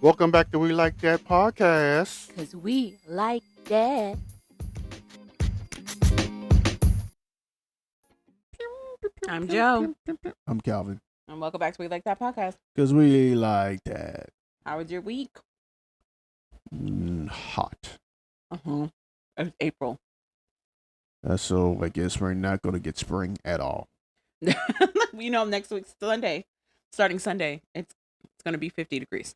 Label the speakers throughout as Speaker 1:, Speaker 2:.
Speaker 1: Welcome back to We Like That podcast.
Speaker 2: Because we like that. I'm Joe.
Speaker 1: I'm Calvin.
Speaker 2: And welcome back to We Like That podcast.
Speaker 1: Because we like that.
Speaker 2: How was your week?
Speaker 1: Hot.
Speaker 2: It's April.
Speaker 1: So I guess we're not going to get spring at all.
Speaker 2: Next week's Sunday, starting Sunday, it's going to be 50 degrees.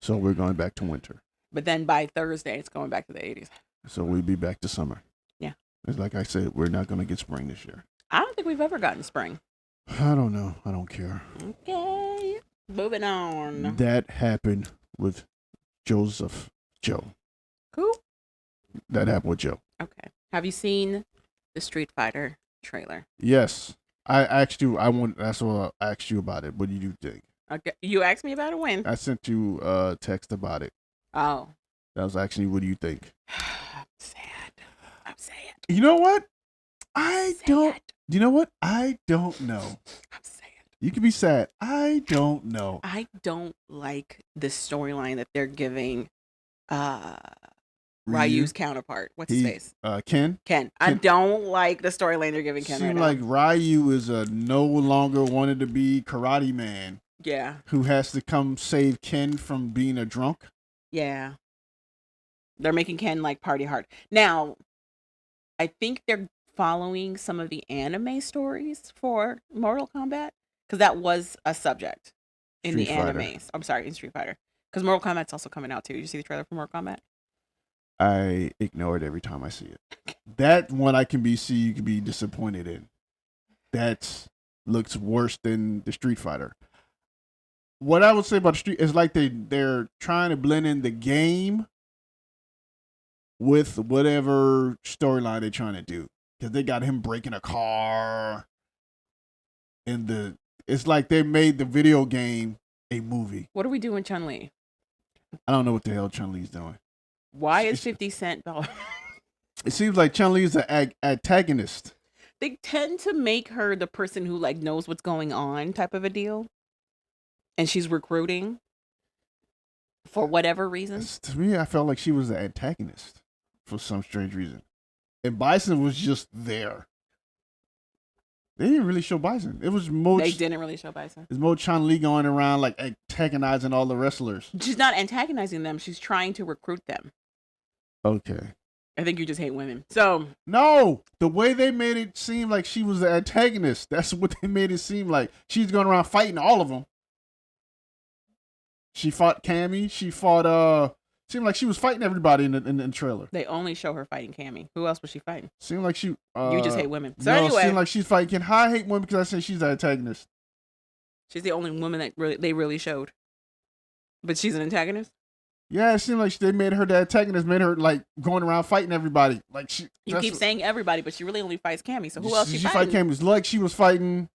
Speaker 1: So we're going back to winter.
Speaker 2: But then by Thursday, it's going back to the 80s.
Speaker 1: So we'll be back to summer.
Speaker 2: Yeah.
Speaker 1: It's like I said, we're not going to get spring this year.
Speaker 2: I don't think we've ever gotten spring.
Speaker 1: I don't know. I don't care.
Speaker 2: Okay. Moving on.
Speaker 1: That happened with Joe.
Speaker 2: Who?
Speaker 1: That happened with Joe.
Speaker 2: Okay. Have you seen the Street Fighter trailer?
Speaker 1: Yes. I asked you. That's what I asked you about it. What do you think?
Speaker 2: Okay. You asked me about it when?
Speaker 1: I sent you a text about it.
Speaker 2: Oh.
Speaker 1: That was actually, what do you think?
Speaker 2: I'm sad.
Speaker 1: You know what? I don't know.
Speaker 2: I'm sad.
Speaker 1: You can be sad. I don't know.
Speaker 2: I don't like the storyline that they're giving Ryu's counterpart. What's his face?
Speaker 1: Ken.
Speaker 2: I don't like the storyline they're giving Ken right now.
Speaker 1: Like Ryu is no longer wanted to be karate man.
Speaker 2: Yeah.
Speaker 1: Who has to come save Ken from being a drunk.
Speaker 2: Yeah. They're making Ken like party hard. Now, I think they're following some of the anime stories for Mortal Kombat because that was a subject in the animes. I'm sorry, in Street Fighter. Because Mortal Kombat's also coming out too. Did you see the trailer for Mortal Kombat?
Speaker 1: I ignore it every time I see it. That one you can be disappointed in. That looks worse than the Street Fighter. What I would say about the Street is like they're trying to blend in the game with whatever storyline they're trying to do. Because they got him breaking a car. And it's like they made the video game a movie.
Speaker 2: What are we doing, Chun-Li?
Speaker 1: I don't know what the hell Chun-Li's doing.
Speaker 2: Why is 50 Cent?
Speaker 1: It seems like Chun-Li is an antagonist.
Speaker 2: They tend to make her the person who like knows what's going on type of a deal. And she's recruiting for whatever reason.
Speaker 1: To me, I felt like she was the antagonist for some strange reason. And Bison was just there. They didn't really show Bison. It was more.
Speaker 2: They didn't really show Bison.
Speaker 1: It's more Chun-Li going around like antagonizing all the wrestlers.
Speaker 2: She's not antagonizing them. She's trying to recruit them.
Speaker 1: Okay.
Speaker 2: I think you just hate women. So
Speaker 1: no, the way they made it seem like she was the antagonist. That's what they made it seem like. She's going around fighting all of them. She fought Cammy. She fought. Seemed like she was fighting everybody in the trailer.
Speaker 2: They only show her fighting Cammy. Who else was she fighting?
Speaker 1: Seemed like she.
Speaker 2: You just hate women. So
Speaker 1: no,
Speaker 2: anyway,
Speaker 1: seemed like she's fighting. I hate women because I say she's the antagonist.
Speaker 2: She's the only woman that they really showed. But she's an antagonist.
Speaker 1: Yeah, it seemed like they made her the antagonist. Made her like going around fighting everybody. Like
Speaker 2: You keep saying everybody, but she really only fights Cammy. So who else she fighting?
Speaker 1: She fight Cammy. Like she was fighting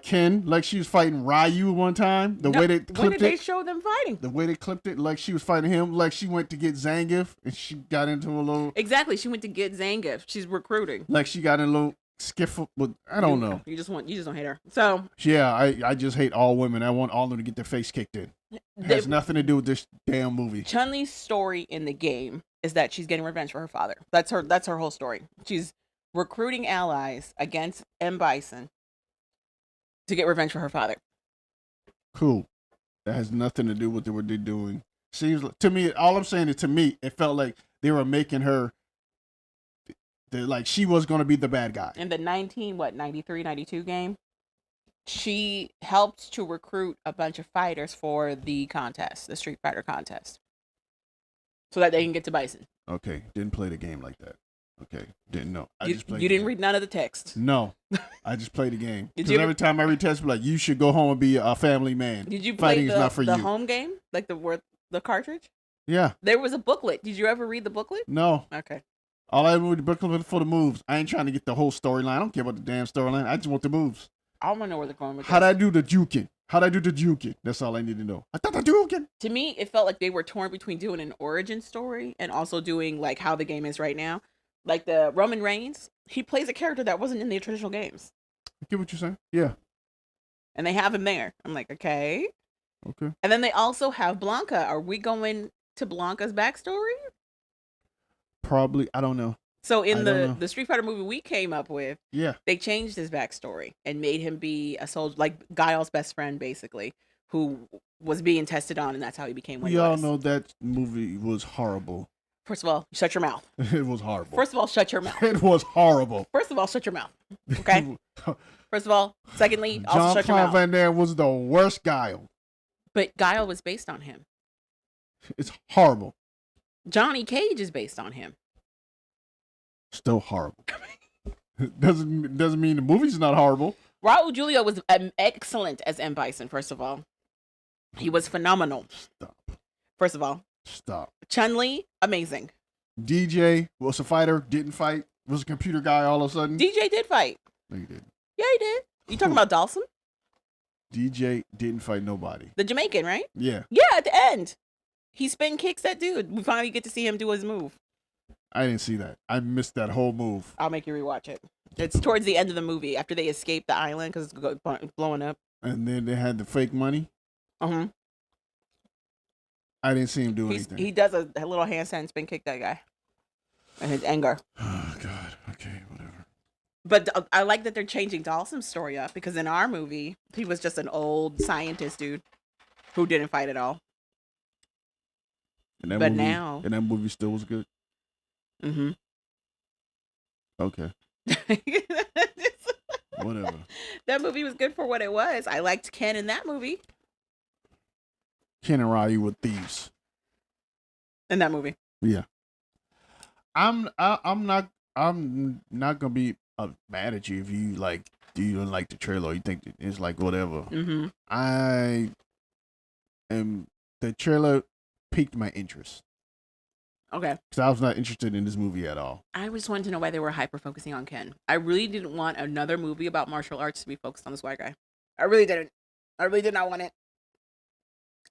Speaker 1: Ken, like she was fighting Ryu one time. Way they clipped
Speaker 2: when did they show them fighting?
Speaker 1: The way they clipped it, like she was fighting him, like she went to get Zangief and she got into a little.
Speaker 2: Exactly, she went to get Zangief. She's recruiting.
Speaker 1: Like she got in a little skiffle, but I don't know.
Speaker 2: You just don't hate her. So
Speaker 1: yeah, I just hate all women. I want all of them to get their face kicked in. It has nothing to do with this damn movie.
Speaker 2: Chun-Li's story in the game is that she's getting revenge for her father. That's her whole story. She's recruiting allies against M. Bison to get revenge for her father.
Speaker 1: Cool. That has nothing to do with what they're doing. Seems to me, all I'm saying is to me, it felt like they were making her like she was going to be the bad guy.
Speaker 2: In the 93, 92 game, she helped to recruit a bunch of fighters for the contest, the Street Fighter contest, so that they can get to Bison.
Speaker 1: Okay. Didn't play the game like that. Okay, didn't know.
Speaker 2: You didn't read none of the text.
Speaker 1: No, I just played the game. Because every time I read text, I'm like, you should go home and be a family man.
Speaker 2: Did you play
Speaker 1: the
Speaker 2: home game, like the cartridge?
Speaker 1: Yeah.
Speaker 2: There was a booklet. Did you ever read the booklet?
Speaker 1: No.
Speaker 2: Okay.
Speaker 1: All I read the booklet for the moves. I ain't trying to get the whole storyline. I don't care about the damn storyline. I just want the moves.
Speaker 2: I want to know where they're going with
Speaker 1: How'd I do the juking? That's all I need to know. I thought the juking.
Speaker 2: To me, it felt like they were torn between doing an origin story and also doing like how the game is right now. Like the Roman Reigns, he plays a character that wasn't in the traditional games.
Speaker 1: I get what you're saying. Yeah.
Speaker 2: And they have him there. I'm like, okay.
Speaker 1: Okay.
Speaker 2: And then they also have Blanca. Are we going to Blanca's backstory?
Speaker 1: Probably. I don't know.
Speaker 2: So
Speaker 1: I
Speaker 2: in
Speaker 1: don't know.
Speaker 2: the Street Fighter movie we came up with,
Speaker 1: Yeah.
Speaker 2: they changed his backstory and made him be a soldier, like Guile's best friend, basically, who was being tested on, and that's how he became what
Speaker 1: We
Speaker 2: he
Speaker 1: all
Speaker 2: was.
Speaker 1: know that movie was horrible.
Speaker 2: First of all, shut your mouth.
Speaker 1: It was horrible.
Speaker 2: First of all, shut your mouth.
Speaker 1: It was horrible.
Speaker 2: First of all, shut your mouth. Okay. First of all, secondly, also shut your
Speaker 1: Jean-Claude
Speaker 2: mouth.
Speaker 1: Van Damme was the worst Guile.
Speaker 2: But Guile was based on him.
Speaker 1: It's horrible.
Speaker 2: Johnny Cage is based on him.
Speaker 1: Still horrible. doesn't mean the movie's not horrible.
Speaker 2: Raul Julia was excellent as M. Bison, first of all. He was phenomenal.
Speaker 1: Stop.
Speaker 2: First of all.
Speaker 1: Stop.
Speaker 2: Chun-Li, amazing.
Speaker 1: DJ was a fighter, didn't fight, was a computer guy all of a sudden.
Speaker 2: DJ did fight.
Speaker 1: No, he didn't.
Speaker 2: Yeah, he did. You talking about Dawson?
Speaker 1: DJ didn't fight nobody.
Speaker 2: The Jamaican, right?
Speaker 1: Yeah.
Speaker 2: Yeah, at the end. He spin kicks that dude. We finally get to see him do his move.
Speaker 1: I didn't see that. I missed that whole move.
Speaker 2: I'll make you rewatch it. It's towards the end of the movie after they escape the island because it's blowing up.
Speaker 1: And then they had the fake money.
Speaker 2: Uh-huh.
Speaker 1: I didn't see him do anything.
Speaker 2: He does a little handstand spin kick that guy. And his anger.
Speaker 1: Oh, God. Okay, whatever.
Speaker 2: But I like that they're changing Dawson's story up because in our movie, he was just an old scientist dude who didn't fight at all.
Speaker 1: And that
Speaker 2: But
Speaker 1: movie,
Speaker 2: now-
Speaker 1: And that movie still was good?
Speaker 2: Mm-hmm.
Speaker 1: Okay. Whatever.
Speaker 2: That movie was good for what it was. I liked Ken in that movie.
Speaker 1: Ken and Ryu were thieves.
Speaker 2: In that movie.
Speaker 1: Yeah. I'm not gonna be mad at you if you like. Do you don't like the trailer? Or you think it's like whatever?
Speaker 2: Mm-hmm.
Speaker 1: The trailer piqued my interest
Speaker 2: Okay.
Speaker 1: because I was not interested in this movie at all.
Speaker 2: I just wanted to know why they were hyper focusing on Ken. I really didn't want another movie about martial arts to be focused on this white guy. I really didn't. I really did not want it.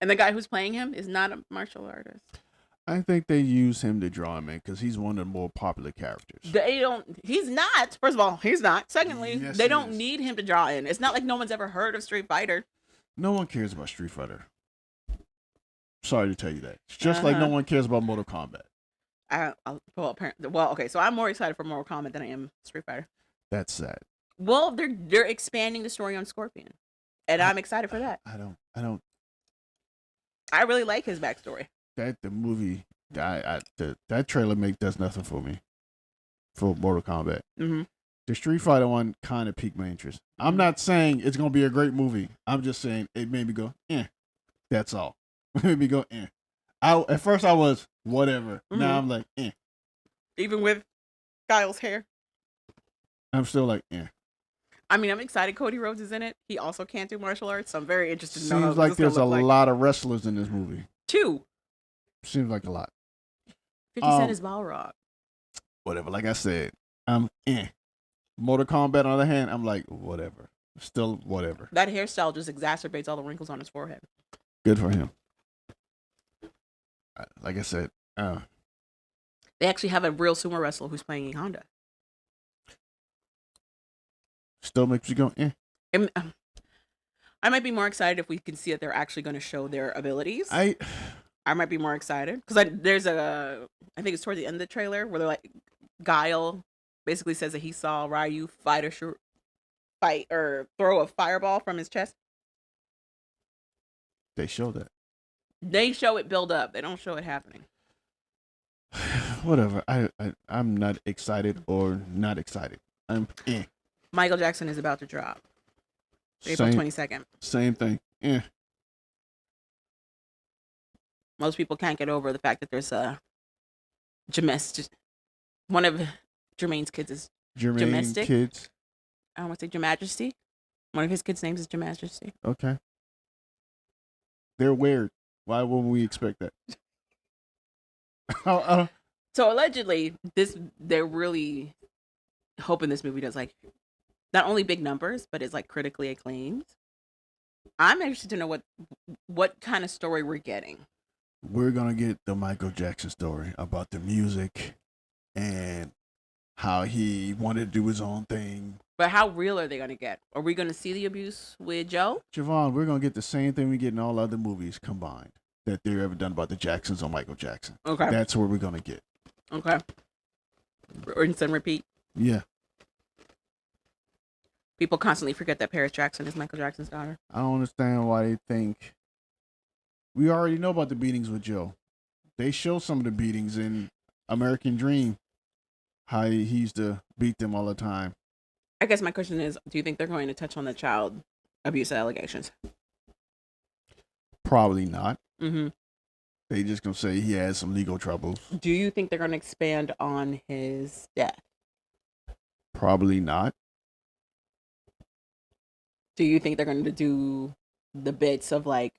Speaker 2: And the guy who's playing him is not a martial artist.
Speaker 1: I think they use him to draw him in because he's one of the more popular characters.
Speaker 2: They don't. He's not. First of all, he's not. Secondly,
Speaker 1: Yes,
Speaker 2: they
Speaker 1: he
Speaker 2: don't
Speaker 1: is.
Speaker 2: need him to draw in. It's not like no one's ever heard of Street Fighter.
Speaker 1: No one cares about Street Fighter. Sorry to tell you that. It's just like no one cares about Mortal Kombat.
Speaker 2: Okay. So I'm more excited for Mortal Kombat than I am Street Fighter.
Speaker 1: That's sad.
Speaker 2: Well, they're expanding the story on Scorpion, and I'm excited for that.
Speaker 1: I don't.
Speaker 2: I really like his backstory.
Speaker 1: That the movie, that trailer does nothing for me. For Mortal Kombat,
Speaker 2: Mm-hmm.
Speaker 1: the Street Fighter one kind of piqued my interest. I'm not saying it's gonna be a great movie. I'm just saying it made me go, That's all. It made me go, At first I was whatever. Now I'm like,
Speaker 2: Even with Guile's hair.
Speaker 1: I'm still like,
Speaker 2: I mean, I'm excited Cody Rhodes is in it. He also can't do martial arts, so I'm very interested to know how
Speaker 1: Seems
Speaker 2: this
Speaker 1: like
Speaker 2: is gonna
Speaker 1: there's a
Speaker 2: look like.
Speaker 1: lot of wrestlers in this movie.
Speaker 2: 2.
Speaker 1: Seems like a lot.
Speaker 2: 50 Cent is Balrog.
Speaker 1: Whatever. Like I said, I'm Mortal Kombat, on the other hand, I'm like, whatever. Still whatever.
Speaker 2: That hairstyle just exacerbates all the wrinkles on his forehead.
Speaker 1: Good for him. Like I said,
Speaker 2: They actually have a real sumo wrestler who's playing Honda.
Speaker 1: still makes you go,
Speaker 2: I might be more excited if we can see that they're actually going to show their abilities. I might be more excited because there's I think it's towards the end of the trailer where they're like, Guile basically says that he saw Ryu fight or throw a fireball from his chest.
Speaker 1: They show that.
Speaker 2: They show it build up. They don't show it happening.
Speaker 1: Whatever. I'm not excited or not excited. I'm
Speaker 2: Michael Jackson is about to drop April 22nd.
Speaker 1: Same thing.
Speaker 2: Most people can't get over the fact that there's a one of Jermaine's kids is
Speaker 1: Jermaine kids.
Speaker 2: I don't want to say Jamajesty. One of his kids' names is Jamajesty.
Speaker 1: Okay. They're weird. Why wouldn't we expect that?
Speaker 2: So allegedly, they're really hoping this movie does like not only big numbers, but is like critically acclaimed. I'm interested to know what kind of story we're getting.
Speaker 1: We're gonna get the Michael Jackson story about the music and how he wanted to do his own thing.
Speaker 2: But how real are they going to get? Are we going to see the abuse with Joe?
Speaker 1: Javon, we're gonna get the same thing we get in all other movies combined that they've ever done about the Jacksons or Michael Jackson.
Speaker 2: Okay.
Speaker 1: That's what we're gonna get.
Speaker 2: Okay. Rinse and repeat.
Speaker 1: Yeah.
Speaker 2: People constantly forget that Paris Jackson is Michael Jackson's daughter.
Speaker 1: I don't understand why they think. We already know about the beatings with Joe. They show some of the beatings in American Dream. How he used to beat them all the time.
Speaker 2: I guess my question is, do you think they're going to touch on the child abuse allegations?
Speaker 1: Probably not.
Speaker 2: Mm-hmm.
Speaker 1: They just gonna say he has some legal troubles.
Speaker 2: Do you think they're going to expand on his death?
Speaker 1: Probably not.
Speaker 2: Do you think they're going to do the bits of like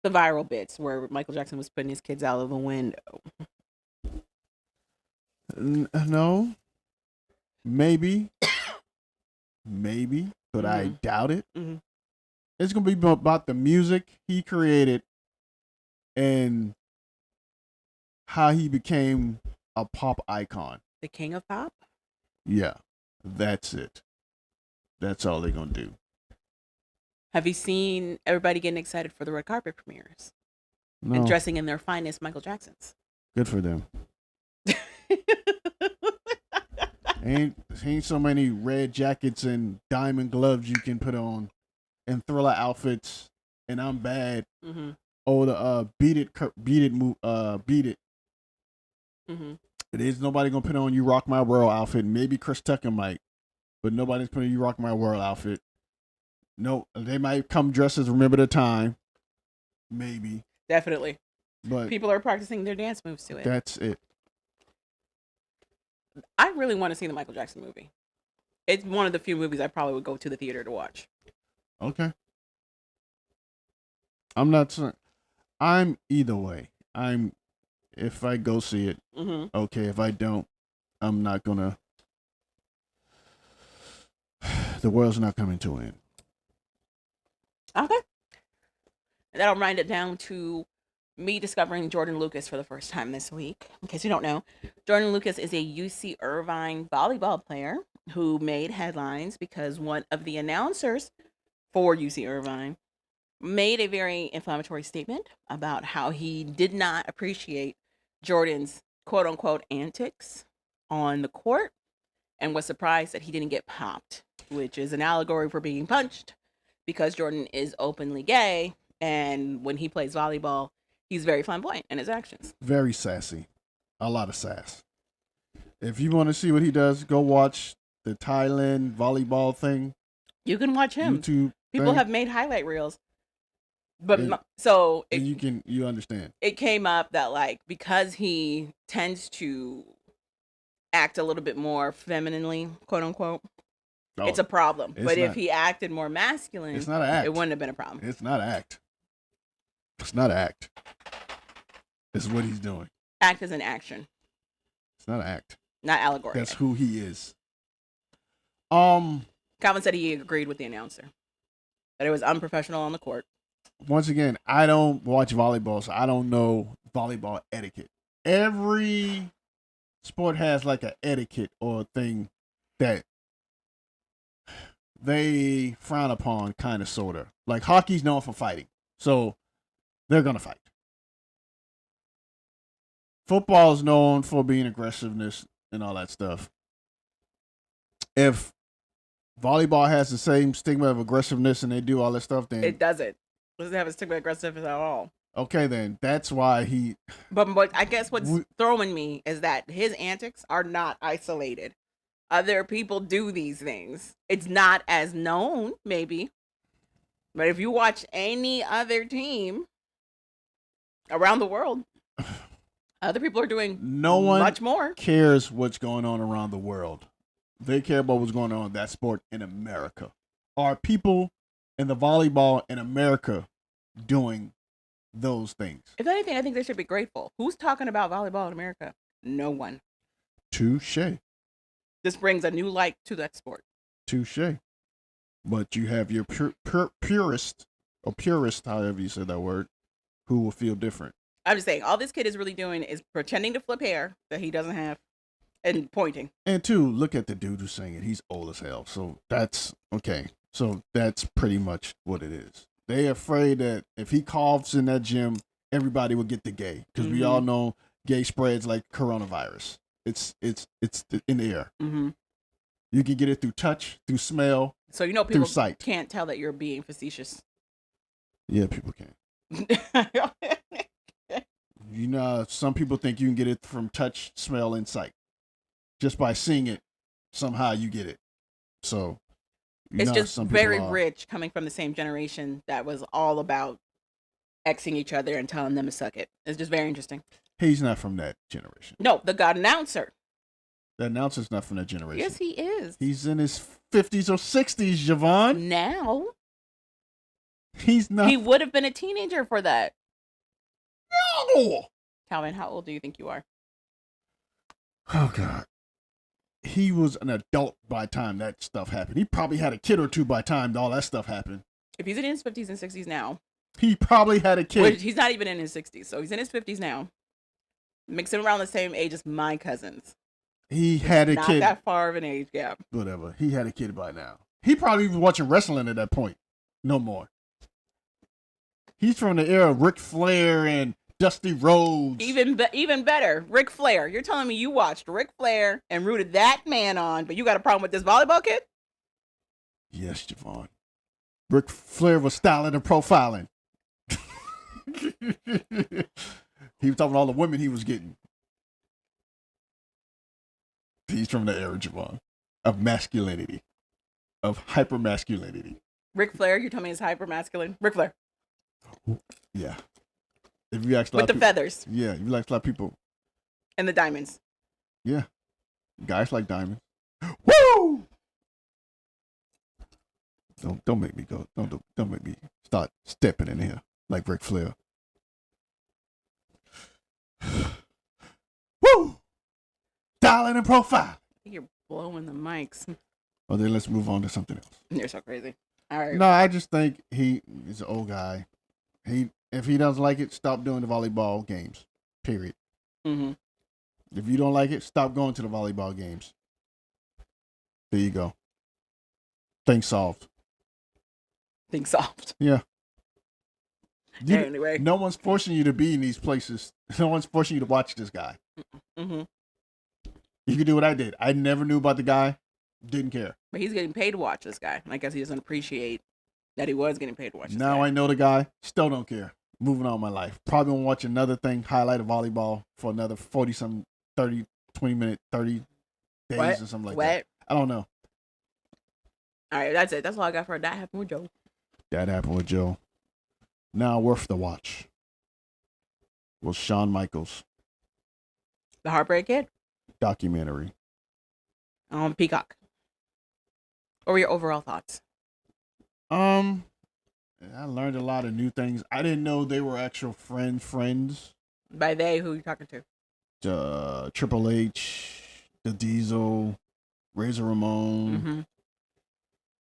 Speaker 2: the viral bits where Michael Jackson was putting his kids out of the window?
Speaker 1: No. Maybe. Maybe. But I doubt it.
Speaker 2: Mm-hmm.
Speaker 1: It's going to be about the music he created and how he became a pop icon.
Speaker 2: The king of pop?
Speaker 1: Yeah. That's it. That's all they're going to do.
Speaker 2: Have you seen everybody getting excited for the red carpet premieres?
Speaker 1: No.
Speaker 2: And dressing in their finest Michael Jacksons?
Speaker 1: Good for them. Ain't so many red jackets and diamond gloves you can put on and Thriller outfits and I'm bad.
Speaker 2: Mm-hmm.
Speaker 1: Oh, the beat it.
Speaker 2: Mm-hmm.
Speaker 1: It is nobody gonna put on You Rock My World outfit. Maybe Chris Tucker might, but nobody's putting You Rock My World outfit. No, they might come dressed as Remember the Time. Maybe.
Speaker 2: Definitely.
Speaker 1: But
Speaker 2: people are practicing their dance moves to it.
Speaker 1: That's it.
Speaker 2: I really want to see the Michael Jackson movie. It's one of the few movies I probably would go to the theater to watch.
Speaker 1: Okay. I'm not saying. I'm either way. If I go see it, okay. If I don't, I'm not gonna. The world's not coming to an end.
Speaker 2: Okay. And that'll wind it down to me discovering Jordan Lucas for the first time this week. In case you don't know, Jordan Lucas is a UC Irvine volleyball player who made headlines because one of the announcers for UC Irvine made a very inflammatory statement about how he did not appreciate Jordan's quote unquote antics on the court and was surprised that he didn't get popped, which is an allegory for being punched because Jordan is openly gay. And when he plays volleyball, he's very flamboyant in his actions.
Speaker 1: Very sassy. A lot of sass. If you want to see what he does, go watch the Thailand volleyball thing.
Speaker 2: You can watch him.
Speaker 1: YouTube
Speaker 2: People
Speaker 1: thing.
Speaker 2: have made highlight reels. But
Speaker 1: you understand.
Speaker 2: It came up that like because he tends to act a little bit more femininely, quote unquote, it's a problem. But if he acted more masculine,
Speaker 1: it's not an act.
Speaker 2: It wouldn't have been a problem.
Speaker 1: It's not an act. It's not an act. It's what he's doing.
Speaker 2: Act is an action.
Speaker 1: It's not an act.
Speaker 2: Not allegory.
Speaker 1: That's who he is.
Speaker 2: Calvin said he agreed with the announcer. That it was unprofessional on the court.
Speaker 1: Once again, I don't watch volleyball, so I don't know volleyball etiquette. Every sport has like an etiquette or a thing that they frown upon, kind of, sort of. Like hockey's known for fighting, so they're gonna fight. Football's known for being aggressiveness and all that stuff. If volleyball has the same stigma of aggressiveness and they do all that stuff, then
Speaker 2: it doesn't. It doesn't have a stigma of aggressiveness at all.
Speaker 1: Okay, then that's why he.
Speaker 2: But I guess what's throwing me is that his antics are not isolated. Other people do these things. It's not as known, maybe. But if you watch any other team around the world, other people are doing much more.
Speaker 1: Cares what's going on around the world. They care about what's going on in that sport in America. Are people in the volleyball in America doing those things?
Speaker 2: If anything, I think they should be grateful. Who's talking about volleyball in America? No one.
Speaker 1: Touche.
Speaker 2: This brings a new light to that sport.
Speaker 1: Touche. But you have your purist, or purist, however you say that word, who will feel different.
Speaker 2: I'm just saying, all this kid is really doing is pretending to flip hair that he doesn't have and pointing.
Speaker 1: And two, look at the dude who's saying it. He's old as hell. So that's okay. So that's pretty much what it is. They afraid that if he coughs in that gym, everybody will get the gay. Because we all know gay spreads like coronavirus. It's in the air.
Speaker 2: Mm-hmm.
Speaker 1: You can get it through touch, through smell,
Speaker 2: So people
Speaker 1: through sight.
Speaker 2: can't tell that you're being facetious.
Speaker 1: Yeah, people can. You know, some people think you can get it from touch, smell, and sight. Just by seeing it, somehow you get it. So
Speaker 2: it's just very rich coming from the same generation that was all about Xing each other and telling them to suck it. It's just very interesting.
Speaker 1: He's not from that generation.
Speaker 2: No, the God announcer.
Speaker 1: The announcer's not from that generation.
Speaker 2: Yes, he is.
Speaker 1: He's in his 50s or 60s, Javon.
Speaker 2: Now.
Speaker 1: He's not.
Speaker 2: He would have been a teenager for that.
Speaker 1: No!
Speaker 2: Calvin, how old do you think you are?
Speaker 1: Oh, God. He was an adult by the time that stuff happened. He probably had a kid or two by the time all that stuff happened.
Speaker 2: If he's in his 50s and 60s now.
Speaker 1: He probably had a kid.
Speaker 2: Which he's not even in his 60s, so he's in his 50s now. Mixing around the same age as my cousins.
Speaker 1: He had a kid.
Speaker 2: Not that far of an age gap.
Speaker 1: Whatever. He had a kid by now. He probably was watching wrestling at that point. No more. He's from the era of Ric Flair and Dusty Rhodes.
Speaker 2: Even better, Ric Flair. You're telling me you watched Ric Flair and rooted that man on, but you got a problem with this volleyball kid?
Speaker 1: Yes, Javon. Ric Flair was styling and profiling. He was talking about all the women he was getting. He's from the era, Javon, of masculinity, of hyper masculinity.
Speaker 2: Ric Flair, you telling me is hyper masculine? Ric Flair.
Speaker 1: Yeah. If you ask
Speaker 2: with the feathers.
Speaker 1: Yeah, you like a lot of people.
Speaker 2: And the diamonds.
Speaker 1: Yeah. Guys like diamonds. Woo! Don't make me go. Don't make me start stepping in here like Ric Flair. Woo! Styling and profile.
Speaker 2: You're blowing the mics.
Speaker 1: Oh, then let's move on to something else.
Speaker 2: You're so crazy. All right.
Speaker 1: No, I just think he's an old guy. If he doesn't like it, stop doing the volleyball games. Period.
Speaker 2: Mm-hmm.
Speaker 1: If you don't like it, stop going to the volleyball games. There you go. Thing solved.
Speaker 2: Thing solved.
Speaker 1: Yeah.
Speaker 2: Anyway.
Speaker 1: No one's forcing you to be in these places. No one's forcing you to watch this guy.
Speaker 2: Mm-hmm.
Speaker 1: You can do what I did. I never knew about the guy. Didn't care.
Speaker 2: But he's getting paid to watch this guy. I guess he doesn't appreciate that he was getting paid to watch this
Speaker 1: now
Speaker 2: guy.
Speaker 1: I know the guy. Still don't care. Moving on with my life. Probably won't watch another thing, highlight of volleyball for another 40-some, 30, 20 minute, 30 days or something like that. I don't know.
Speaker 2: All right, that's it. That's all I got for That Happened with Joe.
Speaker 1: That happened with Joe. Now worth the watch was Shawn Michaels.
Speaker 2: The Heartbreak Kid?
Speaker 1: Documentary.
Speaker 2: On Peacock. What were your overall thoughts?
Speaker 1: I learned a lot of new things. I didn't know they were actual friends.
Speaker 2: By they, who are you talking to?
Speaker 1: Triple H, the Diesel, Razor Ramon,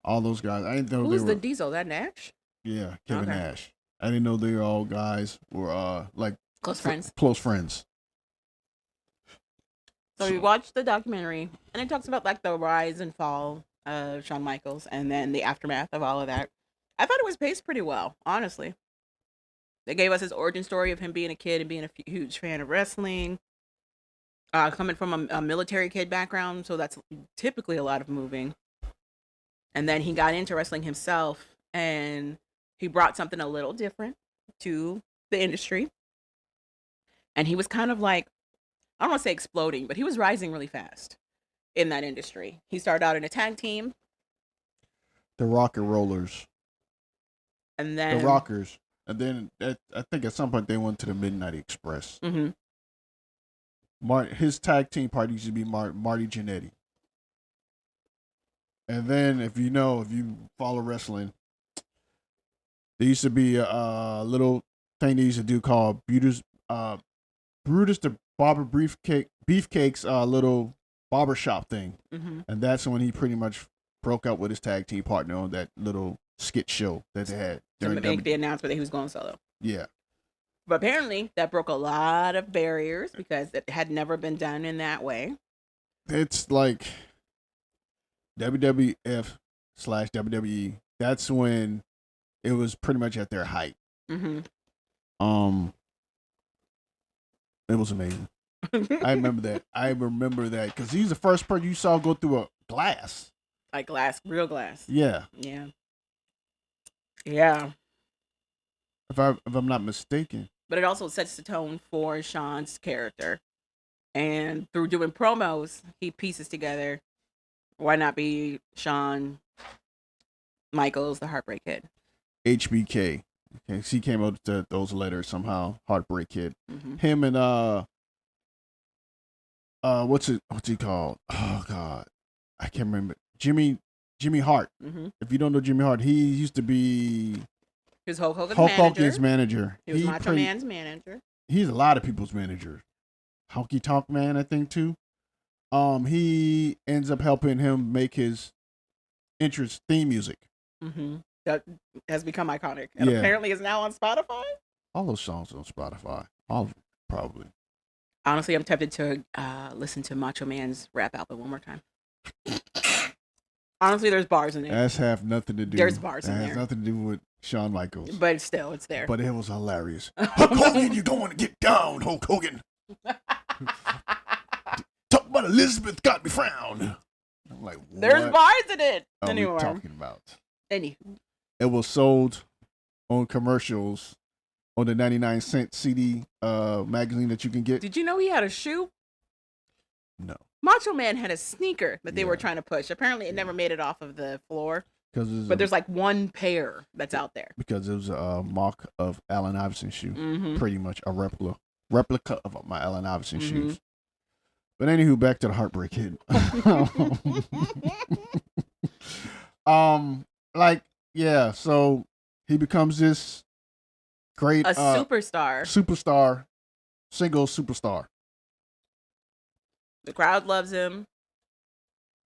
Speaker 1: all those guys. I didn't know
Speaker 2: Who's
Speaker 1: they were.
Speaker 2: the Diesel? That Nash?
Speaker 1: Yeah, Kevin Nash. I didn't know they were all guys were like
Speaker 2: close friends.
Speaker 1: Close friends.
Speaker 2: So we watched the documentary, and it talks about like the rise and fall of Shawn Michaels, and then the aftermath of all of that. I thought it was paced pretty well, honestly. They gave us his origin story of him being a kid and being a huge fan of wrestling. Coming from a military kid background, so that's typically a lot of moving. And then he got into wrestling himself, and he brought something a little different to the industry. And he was kind of like, I don't want to say exploding, but he was rising really fast in that industry. He started out in a tag team.
Speaker 1: The Rock and Rollers.
Speaker 2: And then...
Speaker 1: The Rockers. And then I think at some point they went to the Midnight Express.
Speaker 2: Mm-hmm.
Speaker 1: His tag team partner used to be Marty Jannetty. And then if you follow wrestling, there used to be a little thing they used to do called Brutus the Barber Beefcake's little barbershop thing.
Speaker 2: Mm-hmm.
Speaker 1: And that's when he pretty much broke up with his tag team partner on that little skit show that they had.
Speaker 2: To make the announcement that he was going solo.
Speaker 1: Yeah.
Speaker 2: But apparently that broke a lot of barriers because it had never been done in that way.
Speaker 1: it's like WWF/WWE. That's when it was pretty much at their height.
Speaker 2: Mm-hmm.
Speaker 1: It was amazing. I remember that. Because he's the first person you saw go through a glass.
Speaker 2: Like glass, real glass.
Speaker 1: Yeah.
Speaker 2: Yeah. Yeah.
Speaker 1: If I'm not mistaken.
Speaker 2: But it also sets the tone for Shawn's character. And through doing promos, he pieces together, why not be Shawn Michaels, the Heartbreak Kid?
Speaker 1: HBK. Okay, he came out with those letters somehow. Heartbreak Kid.
Speaker 2: Mm-hmm.
Speaker 1: Him and what's he called? Oh God, I can't remember. Jimmy Hart.
Speaker 2: Mm-hmm.
Speaker 1: If you don't know Jimmy Hart, he used to be
Speaker 2: His Hulk
Speaker 1: Hogan's manager.
Speaker 2: He was Macho Man's manager.
Speaker 1: He's a lot of people's manager. Honky Tonk Man, I think too. He ends up helping him make his entrance theme music.
Speaker 2: Mm-hmm. That has become iconic, and apparently is now on Spotify.
Speaker 1: All those songs on Spotify, all of them, probably.
Speaker 2: Honestly, I'm tempted to listen to Macho Man's rap album one more time. Honestly, there's bars in there.
Speaker 1: That's have nothing to do.
Speaker 2: There's bars in there.
Speaker 1: That has nothing to do with Shawn Michaels.
Speaker 2: But still, it's there.
Speaker 1: But it was hilarious. Hulk Hogan, you're going to get down, Hulk Hogan. Talk about Elizabeth got me frown. I'm like, what?
Speaker 2: There's bars in it.
Speaker 1: Are we talking about?
Speaker 2: Anywho.
Speaker 1: It was sold on commercials on the 99-cent CD magazine that you can get.
Speaker 2: Did you know he had a shoe?
Speaker 1: No.
Speaker 2: Macho Man had a sneaker that they were trying to push. Apparently, it never made it off of the floor. But there's like one pair that's out there. Because
Speaker 1: it was a mock of Allen Iverson's shoe. Pretty much a replica of my Allen Iverson shoes. But anywho, back to the Heartbreak Kid. So he becomes this great
Speaker 2: superstar.
Speaker 1: Single superstar.
Speaker 2: The crowd loves him.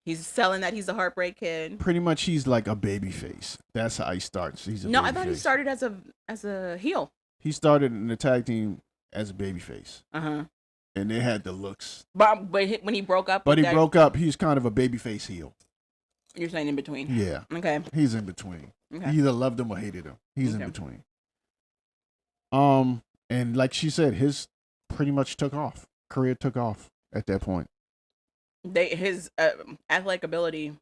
Speaker 2: He's selling that he's a Heartbreak Kid.
Speaker 1: Pretty much, he's like a baby face. That's how he starts. He's a
Speaker 2: I thought he started as a heel.
Speaker 1: He started in the tag team as a baby face.
Speaker 2: And
Speaker 1: they had the looks.
Speaker 2: But when he broke up,
Speaker 1: he's kind of a baby face heel.
Speaker 2: You're saying in between?
Speaker 1: Yeah.
Speaker 2: Okay.
Speaker 1: He's in between.
Speaker 2: Okay.
Speaker 1: He either loved him or hated him. He's in between. And like she said, his pretty much took off. Career took off at that point.
Speaker 2: His athletic ability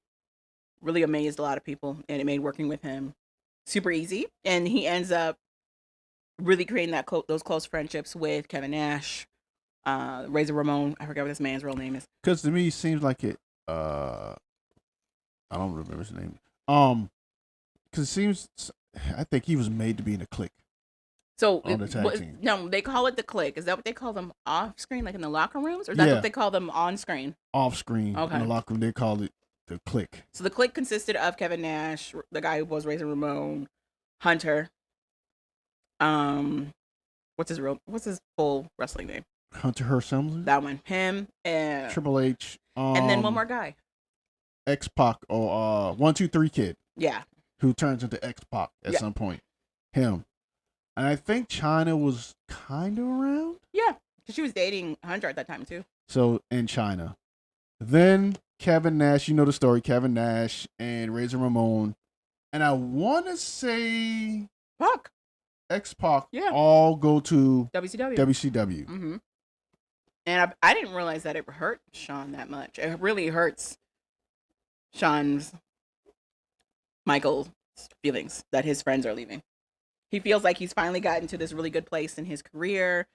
Speaker 2: really amazed a lot of people, and it made working with him super easy. And he ends up really creating those close friendships with Kevin Nash, Razor Ramon. I forgot what this man's real name is.
Speaker 1: Because to me, it seems like it. I don't remember his name. Because it seems, I think he was made to be in a clique.
Speaker 2: So
Speaker 1: on the tag team.
Speaker 2: No, they call it the clique. Is that what they call them off screen, like in the locker rooms, or is that what they call them on screen?
Speaker 1: Off screen, in the locker room, they call it the clique.
Speaker 2: So the clique consisted of Kevin Nash, the guy who was Razor Ramon, Hunter. What's his full wrestling name?
Speaker 1: Hunter Hearst Helmsley.
Speaker 2: That one, him, and
Speaker 1: Triple H,
Speaker 2: and then one more guy.
Speaker 1: X-Pac or 1-2-3 Kid.
Speaker 2: Yeah.
Speaker 1: Who turns into X-Pac at some point. Him. And I think China was kind of around.
Speaker 2: Yeah, because she was dating Hunter at that time too.
Speaker 1: So in China, then Kevin Nash, you know the story. Kevin Nash and Razor Ramon, and I want to say X-Pac.
Speaker 2: Yeah.
Speaker 1: All go to
Speaker 2: WCW.
Speaker 1: WCW.
Speaker 2: And I didn't realize that it hurt Shawn that much. It really hurts Shawn's Michael's feelings that his friends are leaving. He feels like he's finally gotten to this really good place in his career,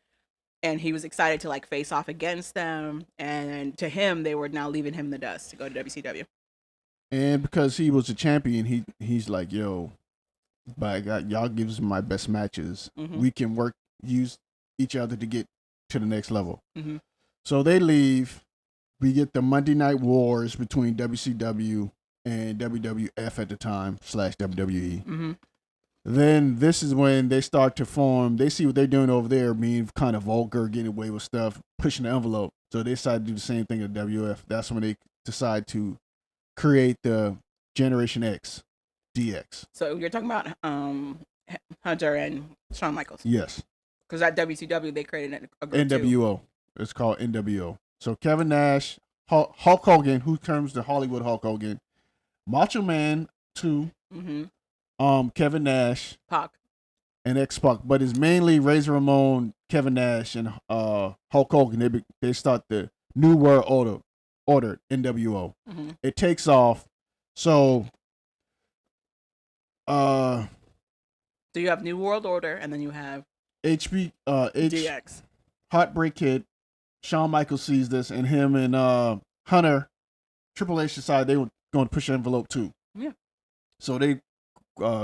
Speaker 2: and he was excited to like face off against them. And to him, they were now leaving him in the dust to go to WCW.
Speaker 1: And because he was a champion, he's like, yo, by God, y'all gives me my best matches. We can use each other to get to the next level. So they leave. We get the Monday Night Wars between WCW and WWF at the time /WWE. Then this is when they start to form. They see what they're doing over there, being kind of vulgar, getting away with stuff, pushing the envelope. So they decide to do the same thing at WF. That's when they decide to create the Generation X, DX.
Speaker 2: So you're talking about Hunter and Shawn Michaels.
Speaker 1: Yes.
Speaker 2: Because at WCW they created a group
Speaker 1: NWO.
Speaker 2: too.
Speaker 1: It's called NWO. So Kevin Nash, Hulk Hogan, who comes to Hollywood Hulk Hogan, Macho Man 2, Kevin Nash,
Speaker 2: Pac.
Speaker 1: and X-Pac, but it's mainly Razor Ramon, Kevin Nash, and Hulk Hogan. They start the New World Order NWO. It takes off. So
Speaker 2: so you have New World Order, and then you have DX.
Speaker 1: Heartbreak Kid. Shawn Michaels sees this, and him and Hunter, Triple H decided they were going to push the envelope too.
Speaker 2: Yeah.
Speaker 1: So they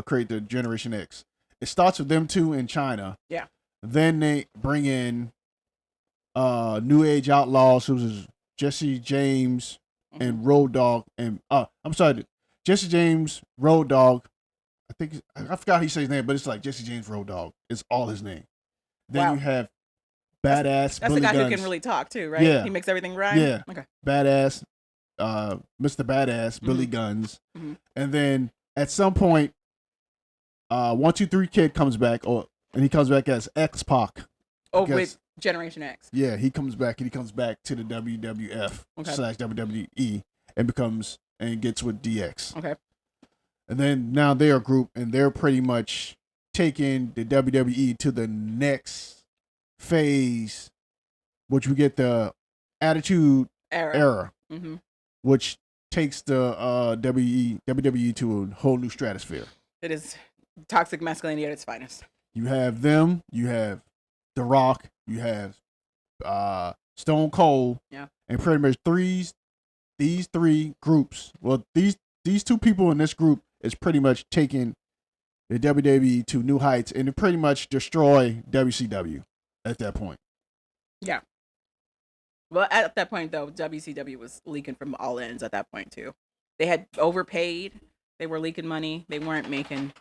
Speaker 1: create the Generation X. It starts with them two in China.
Speaker 2: Yeah.
Speaker 1: Then they bring in New Age Outlaws, who's Jesse James and Road Dogg, and I'm sorry, Jesse James, Road Dogg. I forgot how he says his name, but it's like Jesse James Road Dogg. It's all his name. Then you have Badass.
Speaker 2: That's
Speaker 1: Billy
Speaker 2: the guy
Speaker 1: Guns.
Speaker 2: who can really talk too, right?
Speaker 1: Yeah.
Speaker 2: He makes everything rhyme.
Speaker 1: Yeah.
Speaker 2: Okay.
Speaker 1: Badass, Mr. Badass, Billy Guns, and then at some point, 1, 2, 3 Kid comes back, and he comes back as X-Pac.
Speaker 2: Oh, with Generation X.
Speaker 1: Yeah, he comes back to the WWF / WWE and gets with DX.
Speaker 2: Okay.
Speaker 1: And then now they're a group, and they're pretty much taking the WWE to the next phase, which we get the Attitude Era, which takes the WWE to a whole new stratosphere.
Speaker 2: It is toxic masculinity at its finest.
Speaker 1: You have them, you have The Rock, you have Stone Cold, and pretty much these three groups. Well, these two people in this group is pretty much taking the WWE to new heights and to pretty much destroy WCW at that point.
Speaker 2: Yeah. Well, at that point, though, WCW was leaking from all ends at that point, too. They had overpaid. They were leaking money. They weren't making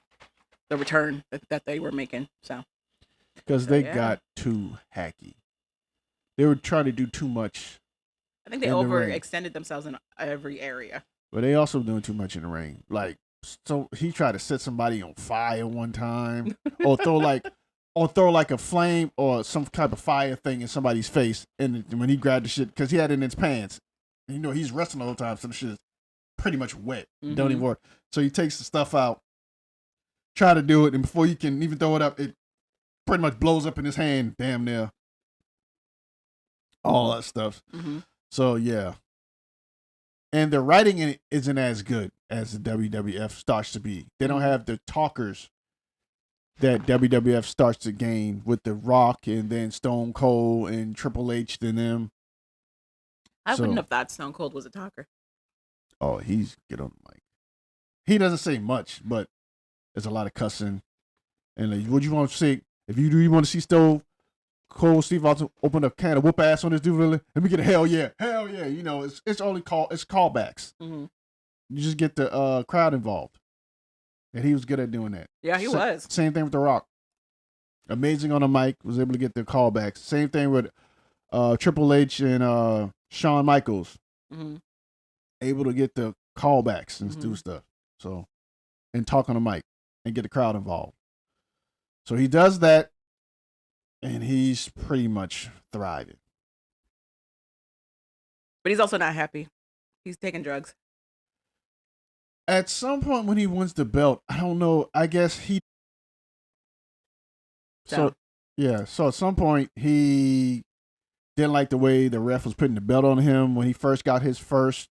Speaker 2: the return that they were making.
Speaker 1: Because they got too hacky. They were trying to do too much.
Speaker 2: I think they overextended themselves in every area.
Speaker 1: But they also doing too much in the ring. Like, so he tried to set somebody on fire one time, or throw like a flame or some type of fire thing in somebody's face. And when he grabbed the shit, because he had it in his pants, and, he's wrestling all the time, so the shit is pretty much wet. Don't even work. So he takes the stuff out, try to do it, and before you can even throw it up, it pretty much blows up in his hand, damn near. All that stuff. So yeah. And the writing in it isn't as good as the WWF starts to be. They don't have the talkers that WWF starts to gain with The Rock and then Stone Cold and Triple H and them.
Speaker 2: I wouldn't have thought Stone Cold was a talker.
Speaker 1: Oh, he's get on the mic. He doesn't say much, but there's a lot of cussing. And what you want to see, if you want to see Stone Cold Steve Austin open a can of whoop ass on this dude, really, let me get a hell yeah. It's only callbacks. You just get the crowd involved, and he was good at doing that.
Speaker 2: Yeah, he was.
Speaker 1: Same thing with The Rock. Amazing on the mic, was able to get the callbacks. Same thing with Triple H and Shawn Michaels, able to get the callbacks and do stuff. So, and talk on the mic and get the crowd involved. So he does that. And he's pretty much thriving.
Speaker 2: But he's also not happy. He's taking drugs.
Speaker 1: At some point when he wins the belt, I don't know. I guess he. So at some point he didn't like the way the ref was putting the belt on him when he first got his first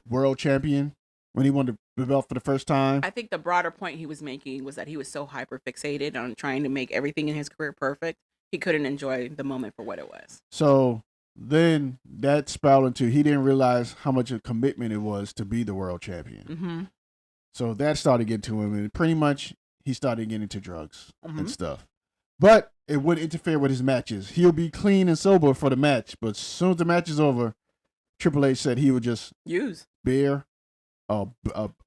Speaker 1: world champion, when he won the belt for the first time.
Speaker 2: I think the broader point he was making was that he was so hyper fixated on trying to make everything in his career perfect. He couldn't enjoy the moment for what it was.
Speaker 1: So then that spiraled into, he didn't realize how much a commitment it was to be the world champion. So that started getting to him, and pretty much he started getting into drugs and stuff. But it wouldn't interfere with his matches. He'll be clean and sober for the match, but as soon as the match is over, Triple H said he would just use beer, a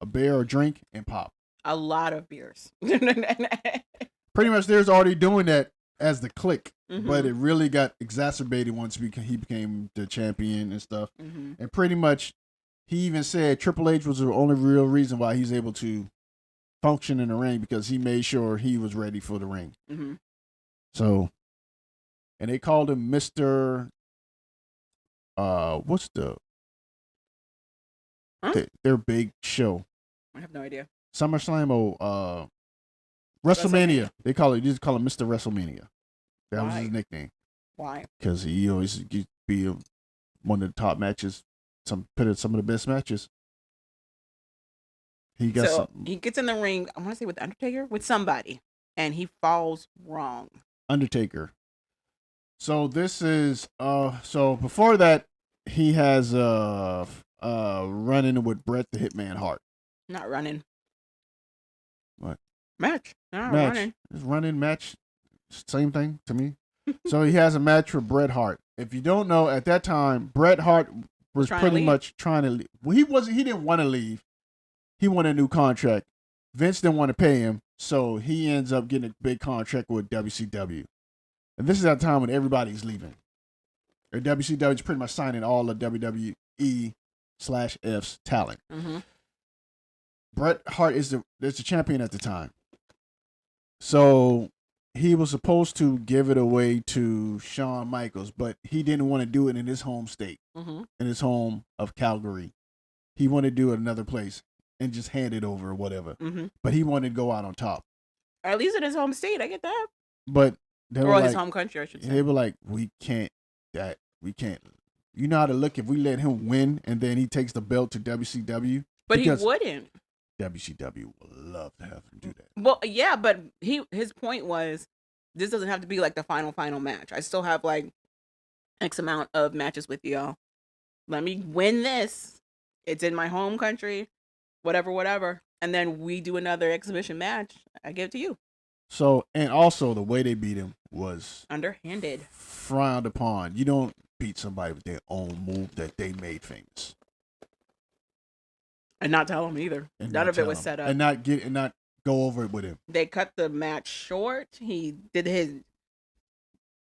Speaker 1: beer or drink, and pop.
Speaker 2: A lot of beers.
Speaker 1: Pretty much there's already doing that as the Click, but it really got exacerbated once he became the champion and stuff. And pretty much, he even said Triple H was the only real reason why he's able to function in the ring, because he made sure he was ready for the ring. So, and they called him Mr. What's the their big show.
Speaker 2: I have no idea.
Speaker 1: SummerSlam or WrestleMania. They just call it Mr. WrestleMania. That was his nickname.
Speaker 2: Why?
Speaker 1: Because he always used to be one of the top matches, some of the best matches. He
Speaker 2: gets in the ring, I want to say with the Undertaker, with somebody, and he falls wrong.
Speaker 1: Undertaker. So this is so before that he has running with Bret the Hitman Hart.
Speaker 2: Not running.
Speaker 1: What?
Speaker 2: Match. Not
Speaker 1: match.
Speaker 2: Running.
Speaker 1: It's running match. Same thing to me. So he has a match with Bret Hart. If you don't know, at that time, Bret Hart was pretty much trying to leave. Well, he didn't want to leave. He wanted a new contract. Vince didn't want to pay him, so he ends up getting a big contract with WCW. And this is at a time when everybody's leaving. Or WCW is pretty much signing all the WWE/F's talent.
Speaker 2: Mm-hmm.
Speaker 1: Bret Hart is the champion at the time. So he was supposed to give it away to Shawn Michaels, but he didn't want to do it in his home state, in his home of Calgary. He wanted to do it another place and just hand it over or whatever. But he wanted to go out on top.
Speaker 2: Or at least in his home state, I get that.
Speaker 1: But they were
Speaker 2: his home country, I should say.
Speaker 1: They were like, we can't. You know how to look if we let him win and then he takes the belt to WCW?
Speaker 2: But he wouldn't.
Speaker 1: WCW would love to have him do that.
Speaker 2: Well, yeah, but his point was, this doesn't have to be like the final match. I still have like X amount of matches with y'all. Let me win this. It's in my home country, whatever. And then we do another exhibition match. I give it to you.
Speaker 1: So, and also the way they beat him was
Speaker 2: underhanded,
Speaker 1: frowned upon. You don't beat somebody with their own move that they made famous. And
Speaker 2: not tell him either. None of it was set up.
Speaker 1: And not go over it with him.
Speaker 2: They cut the match short. He did his.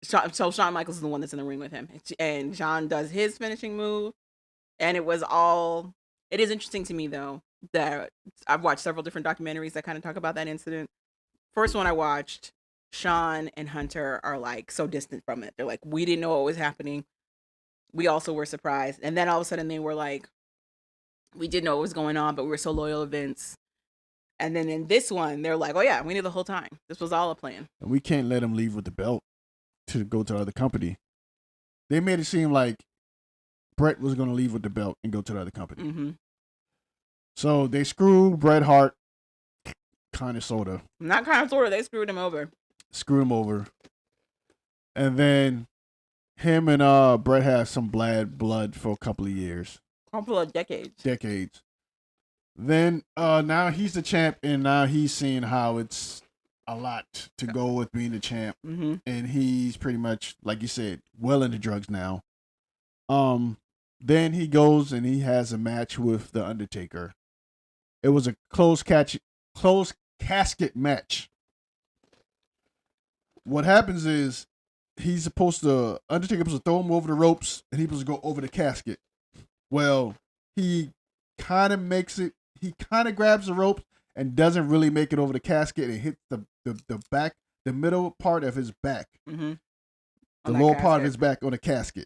Speaker 2: So Shawn Michaels is the one that's in the ring with him, and Shawn does his finishing move, and it was all. It is interesting to me though that I've watched several different documentaries that kind of talk about that incident. First one I watched, Shawn and Hunter are like so distant from it. They're like, we didn't know what was happening. We also were surprised, and then all of a sudden they were like, we did know what was going on, but we were so loyal to Vince. And then in this one, they're like, oh yeah, we knew the whole time. This was all a plan.
Speaker 1: And we can't let him leave with the belt to go to the other company. They made it seem like Bret was going to leave with the belt and go to the other company.
Speaker 2: Mm-hmm.
Speaker 1: So they screwed Bret Hart, kind of, sort of.
Speaker 2: Not kind of, sort of. They screwed him over.
Speaker 1: And then him and Bret had some bad blood for a couple of years.
Speaker 2: Couple of decades.
Speaker 1: Then now he's the champ, and now he's seeing how it's a lot to go with being the champ.
Speaker 2: Mm-hmm.
Speaker 1: And he's pretty much, like you said, well into drugs now. Then he goes and he has a match with the Undertaker. It was a closed casket match. What happens is Undertaker's supposed to throw him over the ropes, and he's supposed to go over the casket. Well, he kind of makes it. He kind of grabs the rope and doesn't really make it over the casket and hits the back, the middle part of his back,
Speaker 2: mm-hmm.
Speaker 1: the lower part of his back on the casket.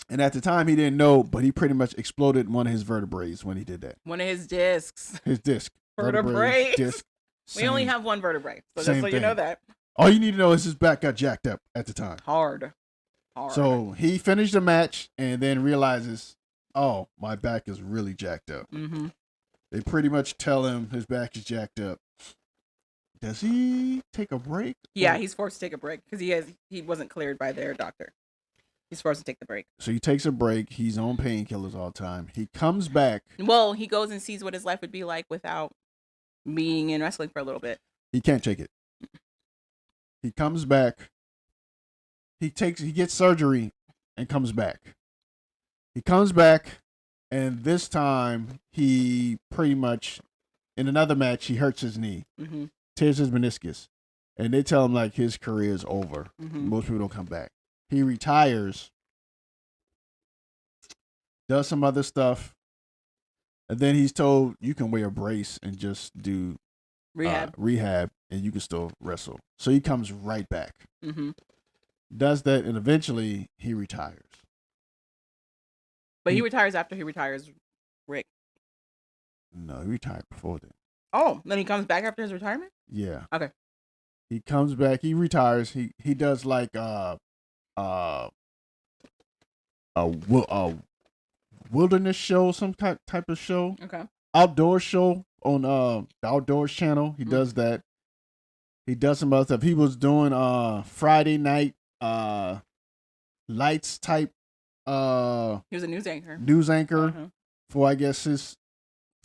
Speaker 1: And at the time, he didn't know, but he pretty much exploded one of his vertebrae when he did that.
Speaker 2: One of his discs.
Speaker 1: His disc.
Speaker 2: Vertebrae.
Speaker 1: Disc.
Speaker 2: We only have one vertebrae, so just so you know that.
Speaker 1: All you need to know is his back got jacked up at the time.
Speaker 2: Hard.
Speaker 1: So he finished the match and then realizes, oh, my back is really jacked up.
Speaker 2: Mm-hmm.
Speaker 1: They pretty much tell him his back is jacked up. Does he take a break?
Speaker 2: Yeah, he's forced to take a break because he wasn't cleared by their doctor. He's forced to take the break.
Speaker 1: So he takes a break. He's on painkillers all the time. He comes back.
Speaker 2: Well, he goes and sees what his life would be like without being in wrestling for a little bit.
Speaker 1: He can't take it. He comes back. He gets surgery and comes back. He comes back, and this time he pretty much, in another match, he hurts his knee,
Speaker 2: mm-hmm.
Speaker 1: tears his meniscus, and they tell him like his career is over.
Speaker 2: Mm-hmm.
Speaker 1: Most people don't come back. He retires, does some other stuff, and then he's told you can wear a brace and just do rehab, and you can still wrestle. So he comes right back.
Speaker 2: Mm-hmm.
Speaker 1: Does that, and eventually he retires.
Speaker 2: But he retires after he retires Rick.
Speaker 1: No, he retired before then.
Speaker 2: Oh, then he comes back after his retirement?
Speaker 1: Yeah.
Speaker 2: Okay.
Speaker 1: He comes back. He retires. He does like a wilderness show, some type of show.
Speaker 2: Okay.
Speaker 1: Outdoor show on the Outdoors channel. He does that. He does some other stuff. He was doing Friday night lights type
Speaker 2: he was a news anchor.
Speaker 1: For I guess his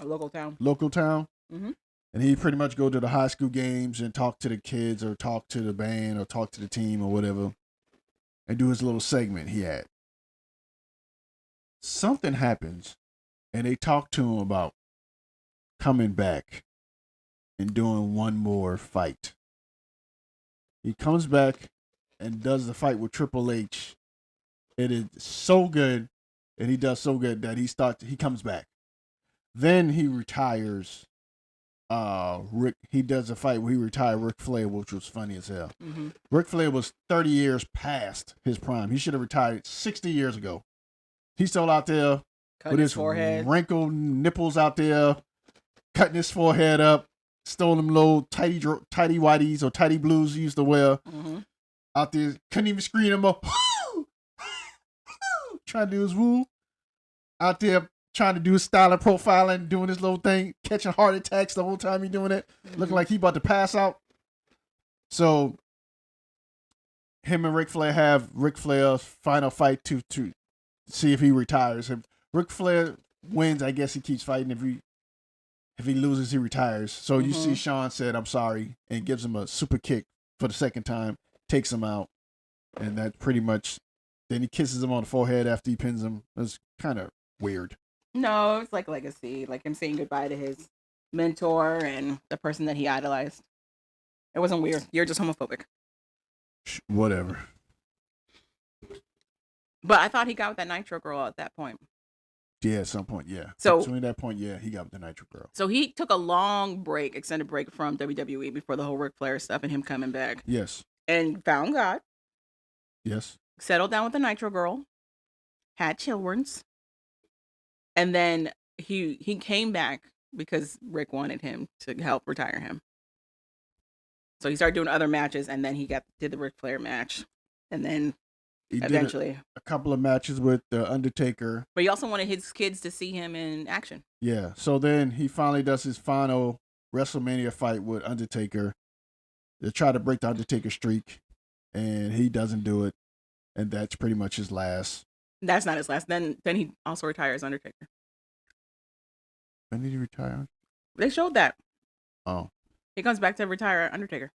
Speaker 2: local town.
Speaker 1: Mm-hmm. And he pretty much go to the high school games and talk to the kids or talk to the band or talk to the team or whatever and do his little segment he had. Something happens and they talk to him about coming back and doing one more fight. He comes back and does the fight with Triple H. It is so good, and he does so good that he comes back. Then he retires. He does a fight where he retired Ric Flair, which was funny as hell.
Speaker 2: Mm-hmm.
Speaker 1: Ric Flair was 30 years past his prime. He should have retired 60 years ago. He's still out there with his
Speaker 2: forehead,
Speaker 1: wrinkled nipples out there, cutting his forehead up, stole them little tidy whities or tidy blues he used to wear.
Speaker 2: Mm-hmm.
Speaker 1: Out there, couldn't even scream him up. Trying to do his woo. Out there trying to do his styling profiling, doing his little thing, catching heart attacks the whole time he doing it, looking like he about to pass out. So him and Ric Flair have Ric Flair's final fight to see if he retires. If Ric Flair wins, I guess he keeps fighting. If he loses, he retires. So you see Shawn said, "I'm sorry," and gives him a super kick for the second time, takes him out, and that pretty much. Then he kisses him on the forehead after he pins him. It was kind of weird.
Speaker 2: No, it's like legacy, like him saying goodbye to his mentor and the person that he idolized. It wasn't weird. You're just homophobic.
Speaker 1: Whatever.
Speaker 2: But I thought he got with that Nitro girl at that point.
Speaker 1: Yeah, at some point, yeah.
Speaker 2: So
Speaker 1: between that point, yeah, he got with the Nitro girl.
Speaker 2: So he took a long break, extended break from WWE before the whole Ric Flair stuff and him coming back.
Speaker 1: Yes.
Speaker 2: And found God.
Speaker 1: Yes.
Speaker 2: Settled down with the Nitro girl. Had children's. And then he came back because Rick wanted him to help retire him. So he started doing other matches, and then he did the Ric Flair match, and then he eventually
Speaker 1: did a couple of matches with the Undertaker.
Speaker 2: But he also wanted his kids to see him in action.
Speaker 1: Yeah. So then he finally does his final WrestleMania fight with Undertaker. They try to break the Undertaker streak, and he doesn't do it, and that's pretty much his last.
Speaker 2: That's not his last. Then he also retires Undertaker.
Speaker 1: When did he retire?
Speaker 2: They showed that.
Speaker 1: Oh.
Speaker 2: He comes back to retire Undertaker.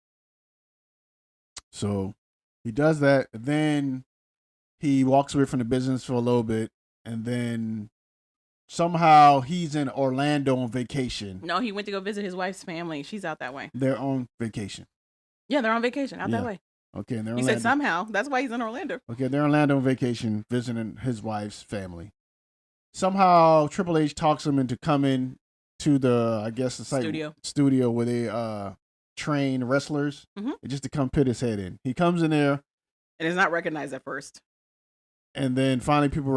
Speaker 1: So he does that. Then he walks away from the business for a little bit. And then somehow he's in Orlando on vacation.
Speaker 2: No, he went to go visit his wife's family. She's out that way.
Speaker 1: They're on vacation.
Speaker 2: Yeah, they're on vacation out that way.
Speaker 1: Okay, and they're
Speaker 2: he said somehow. That's why he's in Orlando.
Speaker 1: Okay, they're in Orlando on vacation, visiting his wife's family. Somehow Triple H talks him into coming to the, I guess, the site studio where they train wrestlers, just to come put his head in. He comes in there,
Speaker 2: and is not recognized at first.
Speaker 1: And then finally, people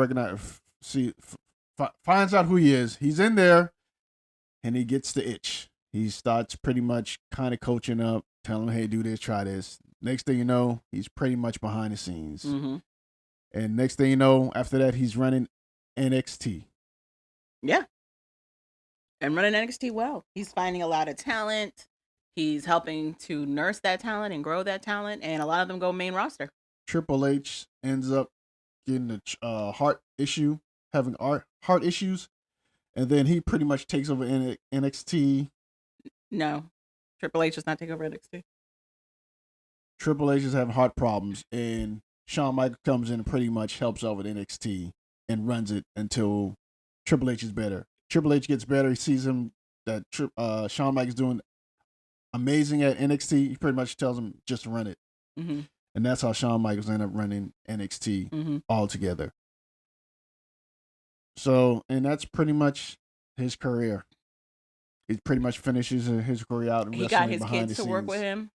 Speaker 1: finds out who he is. He's in there, and he gets the itch. He starts pretty much kind of coaching up, telling him, "Hey, do this, try this." Next thing you know, he's pretty much behind the scenes. And next thing you know, after that, he's running NXT.
Speaker 2: Yeah. And running NXT well. He's finding a lot of talent. He's helping to nurse that talent and grow that talent. And a lot of them go main roster.
Speaker 1: Triple H ends up getting a heart issue, having heart issues. And then he pretty much takes over NXT.
Speaker 2: No. Triple H does not take over NXT.
Speaker 1: Triple H is having heart problems. And Shawn Michaels comes in and pretty much helps out with NXT and runs it until Triple H is better. Triple H gets better. He sees him that Shawn Michaels doing amazing at NXT. He pretty much tells him just run it. And that's how Shawn Michaels ended up running NXT altogether. So, and that's pretty much his career. He pretty much finishes his career out.
Speaker 2: He got his kids to work with him.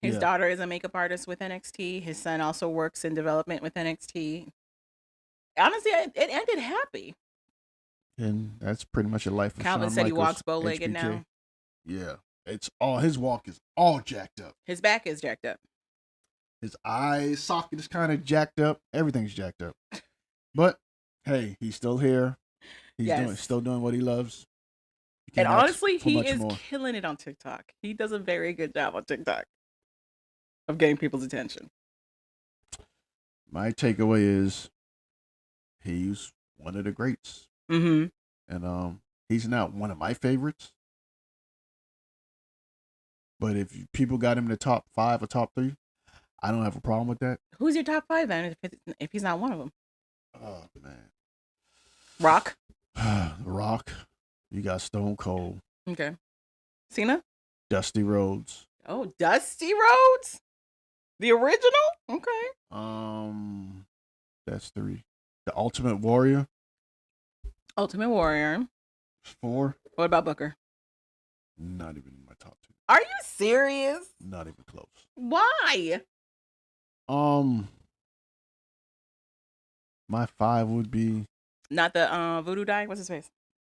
Speaker 1: His
Speaker 2: daughter is a makeup artist with NXT. His son also works in development with NXT. honestly, it ended happy.
Speaker 1: And that's pretty much a life of
Speaker 2: Calvin
Speaker 1: Shawn
Speaker 2: said he
Speaker 1: Michaels,
Speaker 2: walks bow-legged
Speaker 1: HBK.
Speaker 2: now.
Speaker 1: Yeah, it's all his walk is all jacked up.
Speaker 2: His back is jacked up.
Speaker 1: His eye socket is kind of jacked up. Everything's jacked up. But hey, he's still here. He's still doing what he loves.
Speaker 2: And honestly, he is killing it on TikTok. He does a very good job on TikTok of getting people's attention.
Speaker 1: My takeaway is he's one of the greats.
Speaker 2: Mm-hmm.
Speaker 1: And he's not one of my favorites. But if people got him in the top 5 or top 3, I don't have a problem with that.
Speaker 2: Who's your top 5 then? If he's not one of them?
Speaker 1: Oh man,
Speaker 2: Rock.
Speaker 1: Rock. You got Stone Cold.
Speaker 2: Okay. Cena.
Speaker 1: Dusty Rhodes.
Speaker 2: Oh, Dusty Rhodes. The original. Okay.
Speaker 1: That's 3. The Ultimate Warrior.
Speaker 2: Ultimate Warrior.
Speaker 1: 4.
Speaker 2: What about Booker?
Speaker 1: Not even in my top 2.
Speaker 2: Are you serious?
Speaker 1: Not even close.
Speaker 2: Why?
Speaker 1: My 5 would be
Speaker 2: not the voodoo guy. What's his face?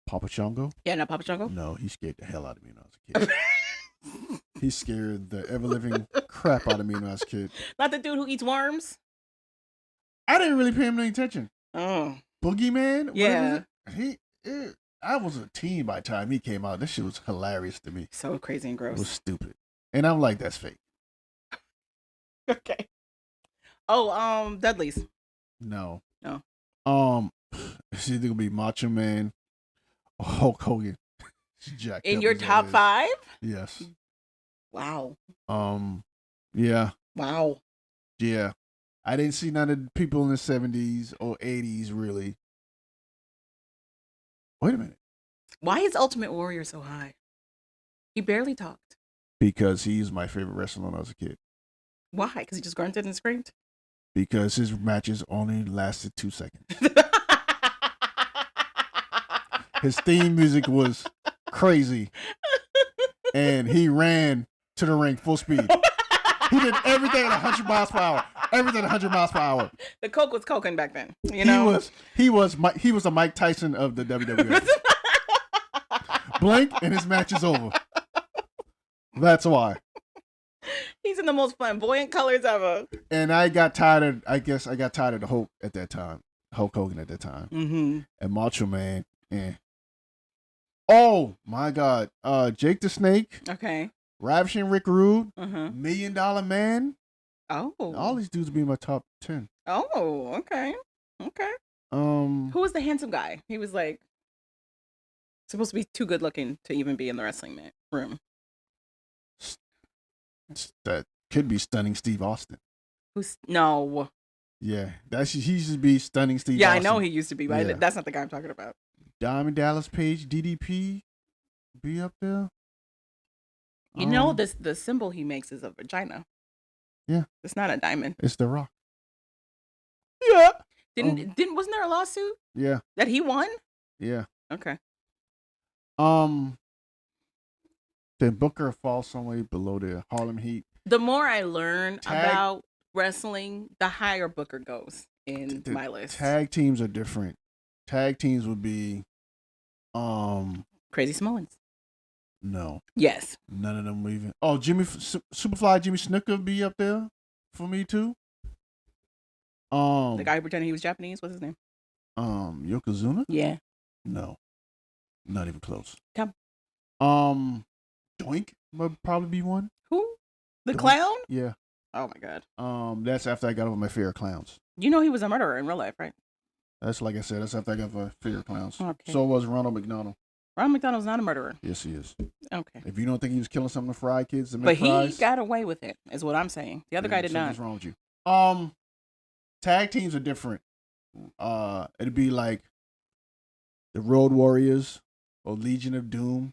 Speaker 1: Papa Chongo.
Speaker 2: Yeah, not Papa Chongo.
Speaker 1: No, he scared the hell out of me when I was a kid. He scared the ever living crap out of me when I was a kid.
Speaker 2: Not the dude who eats worms.
Speaker 1: I didn't really pay him any attention.
Speaker 2: Oh,
Speaker 1: Boogeyman.
Speaker 2: Yeah.
Speaker 1: I was a teen by the time he came out. This shit was hilarious to me.
Speaker 2: So crazy and gross.
Speaker 1: It was stupid. And I'm like, that's fake.
Speaker 2: Okay. Oh, Dudley's.
Speaker 1: No.
Speaker 2: No.
Speaker 1: It's either gonna be Macho Man or Hulk Hogan.
Speaker 2: In your top 5?
Speaker 1: Yes.
Speaker 2: Wow.
Speaker 1: Yeah.
Speaker 2: Wow.
Speaker 1: Yeah. I didn't see none of the people in the 70s or 80s really. Wait a minute.
Speaker 2: Why is Ultimate Warrior so high? He barely talked.
Speaker 1: Because he's my favorite wrestler when I was a kid.
Speaker 2: Why? Because he just grunted and screamed?
Speaker 1: Because his matches only lasted 2 seconds. His theme music was crazy. And he ran to the ring full speed. He did everything at 100 miles per hour. Everything at 100 miles per hour.
Speaker 2: The coke was coking back then. You know?
Speaker 1: He was a Mike Tyson of the WWE. Blink and his match is over. That's why.
Speaker 2: He's in the most flamboyant colors ever.
Speaker 1: And I got tired of the Hulk at that time. Hulk Hogan at that time.
Speaker 2: Mm-hmm.
Speaker 1: And Macho Man. Oh my God. Jake the Snake.
Speaker 2: Okay.
Speaker 1: Ravishing Rick Rude.
Speaker 2: Mm-hmm.
Speaker 1: $1 Million Man.
Speaker 2: Oh.
Speaker 1: All these dudes be in my top 10.
Speaker 2: Oh, okay. Okay. Who was the handsome guy? He was like supposed to be too good looking to even be in the wrestling room.
Speaker 1: That could be Stunning Steve Austin.
Speaker 2: No.
Speaker 1: Yeah, he used to be Stunning Steve
Speaker 2: Yeah,
Speaker 1: Austin.
Speaker 2: I know he used to be, but
Speaker 1: Yeah.
Speaker 2: that's not the guy I'm talking about.
Speaker 1: Diamond Dallas Page, DDP, be up there.
Speaker 2: You know, the symbol he makes is a vagina.
Speaker 1: Yeah.
Speaker 2: It's not a diamond.
Speaker 1: It's The Rock. Yeah.
Speaker 2: Wasn't there a lawsuit?
Speaker 1: Yeah.
Speaker 2: That he won?
Speaker 1: Yeah.
Speaker 2: Okay.
Speaker 1: Then Booker falls somewhere below there. Harlem Heat.
Speaker 2: The more I learn about wrestling, the higher Booker goes in my list.
Speaker 1: Tag teams are different. Tag teams would be
Speaker 2: Crazy Smollins.
Speaker 1: No.
Speaker 2: Yes.
Speaker 1: None of them were even. Oh, Superfly Jimmy Snuka be up there for me too.
Speaker 2: The guy who pretended he was Japanese. What's his name?
Speaker 1: Yokozuna.
Speaker 2: Yeah.
Speaker 1: No. Not even close.
Speaker 2: Come.
Speaker 1: Doink would probably be one.
Speaker 2: Who? The
Speaker 1: Doink.
Speaker 2: Clown?
Speaker 1: Yeah.
Speaker 2: Oh my God.
Speaker 1: That's after I got over my fear of clowns.
Speaker 2: You know he was a murderer in real life, right?
Speaker 1: That's like I said. That's after I got over my fear of clowns.
Speaker 2: Okay.
Speaker 1: So was Ronald McDonald.
Speaker 2: Ronald McDonald's not a murderer.
Speaker 1: Yes, he is.
Speaker 2: Okay.
Speaker 1: If you don't think he was killing some of the fried kids,
Speaker 2: but he got away with it, is what I'm saying. The other guy did not.
Speaker 1: What's wrong with you? Tag teams are different. It'd be like the Road Warriors or Legion of Doom,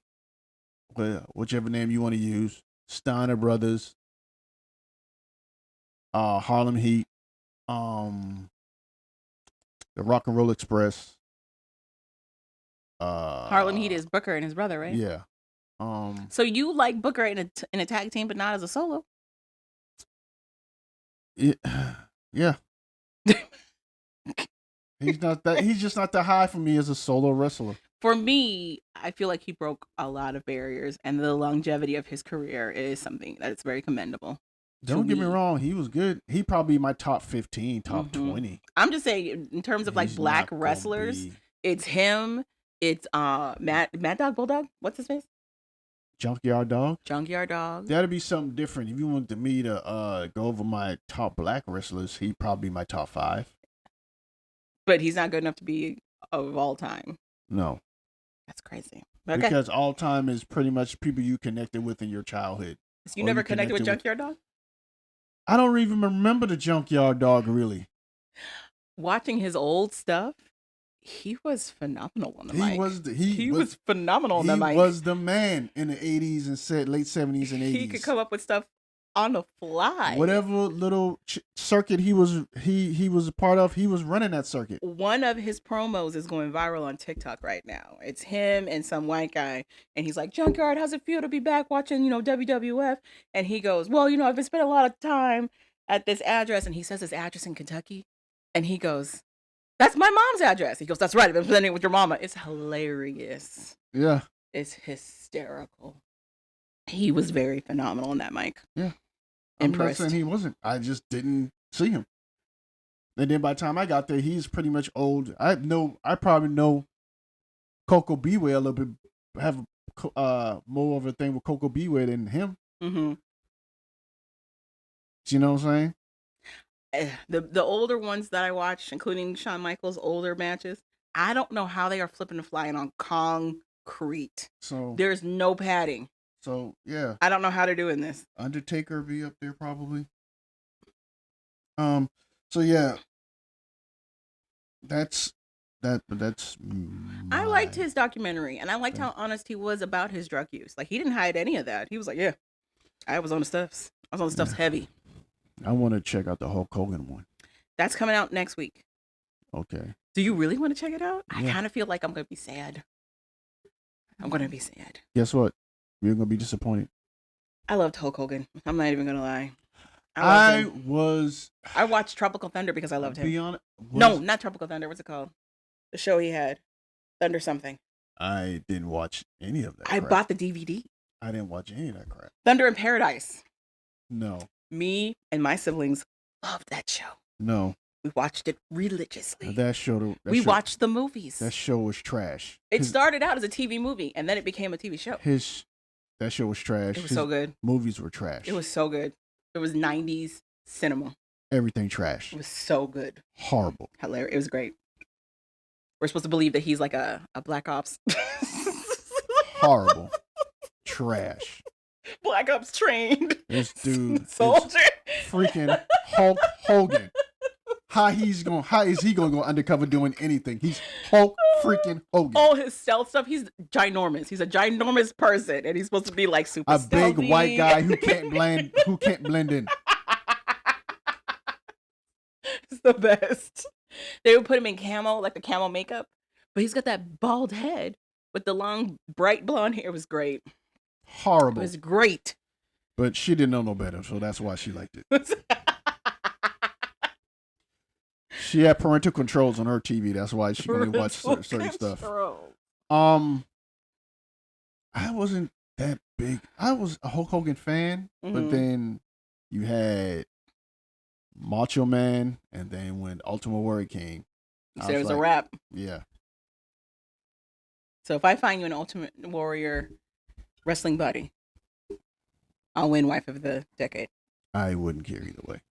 Speaker 1: whichever name you want to use. Steiner Brothers, Harlem Heat, the Rock and Roll Express.
Speaker 2: Harlem Heat is Booker and his brother, right?
Speaker 1: Yeah.
Speaker 2: So you like Booker in a tag team, but not as a solo?
Speaker 1: Yeah. He's just not that high for me as a solo wrestler.
Speaker 2: For me, I feel like he broke a lot of barriers, and the longevity of his career is something that is very commendable.
Speaker 1: Don't get me wrong, he was good. He probably my top 15, top 20.
Speaker 2: I'm just saying, in terms of like
Speaker 1: He's
Speaker 2: black
Speaker 1: not gonna
Speaker 2: wrestlers,
Speaker 1: be
Speaker 2: it's him. It's Mad Dog Bulldog. What's his face?
Speaker 1: Junkyard Dog.
Speaker 2: Junkyard Dog.
Speaker 1: That'd be something different. If you wanted me to go over my top black wrestlers, he'd probably be my top 5.
Speaker 2: But he's not good enough to be of all time.
Speaker 1: No.
Speaker 2: That's crazy.
Speaker 1: Okay. Because all time is pretty much people you connected with in your childhood.
Speaker 2: So you never connected with Junkyard Dog?
Speaker 1: I don't even remember the Junkyard Dog, really.
Speaker 2: Watching his old stuff, he was phenomenal on the mic.
Speaker 1: He
Speaker 2: was phenomenal on the mic.
Speaker 1: He was the man in the 80s and late 70s and 80s.
Speaker 2: He could come up with stuff on the fly.
Speaker 1: Whatever little circuit he was a part of, he was running that circuit.
Speaker 2: One of his promos is going viral on TikTok right now. It's him and some white guy, and he's like, "Junkyard, how's it feel to be back watching, WWF?" And he goes, "Well, I've been spending a lot of time at this address," and he says his address in Kentucky, and he goes, "That's my mom's address." He goes, "That's right, I've been spending it with your mama." It's hilarious.
Speaker 1: Yeah.
Speaker 2: It's hysterical. He was very phenomenal on that mic.
Speaker 1: Yeah. I'm not saying he wasn't. I just didn't see him. And then by the time I got there, he's pretty much old. I probably know Coco Beware a little bit, have more of a thing with Coco Beware than him.
Speaker 2: Mm-hmm.
Speaker 1: You know what I'm
Speaker 2: saying? The older ones that I watch, including Shawn Michaels' older matches, I don't know how they are flipping and flying on concrete.
Speaker 1: So
Speaker 2: there's no padding.
Speaker 1: So yeah,
Speaker 2: I don't know how they're doing this.
Speaker 1: Undertaker be up there probably. So yeah, that's.
Speaker 2: I liked his documentary, and I liked how honest he was about his drug use. Like, he didn't hide any of that. He was like, "Yeah, I was on the stuffs. I was on the stuffs heavy."
Speaker 1: I want to check out the Hulk Hogan one.
Speaker 2: That's coming out next week.
Speaker 1: Okay.
Speaker 2: Do you really want to check it out?
Speaker 1: Yeah.
Speaker 2: I kind of feel like I'm gonna be sad.
Speaker 1: Guess what? You're gonna be disappointed.
Speaker 2: I loved Hulk Hogan. I'm not even gonna lie.
Speaker 1: I
Speaker 2: watched Tropical Thunder because I loved him.
Speaker 1: No,
Speaker 2: not Tropical Thunder. What's it called? The show he had, Thunder something.
Speaker 1: I didn't watch any of that.
Speaker 2: I bought the DVD.
Speaker 1: I didn't watch any of that crap.
Speaker 2: Thunder in Paradise.
Speaker 1: No.
Speaker 2: Me and my siblings loved that show.
Speaker 1: No.
Speaker 2: We watched it religiously. We watched the movies.
Speaker 1: That show was trash.
Speaker 2: It started out as a TV movie, and then it became a TV show.
Speaker 1: That show was trash.
Speaker 2: It was so good.
Speaker 1: Movies were trash.
Speaker 2: It was so good. It was 90s cinema.
Speaker 1: Everything trash.
Speaker 2: It was so good.
Speaker 1: Horrible.
Speaker 2: Hilarious. It was great. We're supposed to believe that he's like a Black Ops.
Speaker 1: Horrible. Trash.
Speaker 2: Black Ops trained.
Speaker 1: This dude
Speaker 2: soldier.
Speaker 1: Freaking Hulk Hogan. How is he gonna go undercover doing anything? He's Hulk freaking Hogan.
Speaker 2: All his stealth stuff, he's ginormous. He's a ginormous person, and he's supposed to be like super stealthy.
Speaker 1: Big white guy who can't blend in.
Speaker 2: It's the best. They would put him in camo, like the camo makeup, but he's got that bald head with the long, bright blonde hair. It was great.
Speaker 1: Horrible.
Speaker 2: It was great.
Speaker 1: But she didn't know no better, so that's why she liked it. She had parental controls on her TV. That's why she only watched certain stuff. I wasn't that big. I was a Hulk Hogan fan, but then you had Macho Man, and then when Ultimate Warrior came,
Speaker 2: you said it was a wrap.
Speaker 1: Yeah.
Speaker 2: So if I find you an Ultimate Warrior wrestling buddy, I'll win Wife of the Decade.
Speaker 1: I wouldn't care either way.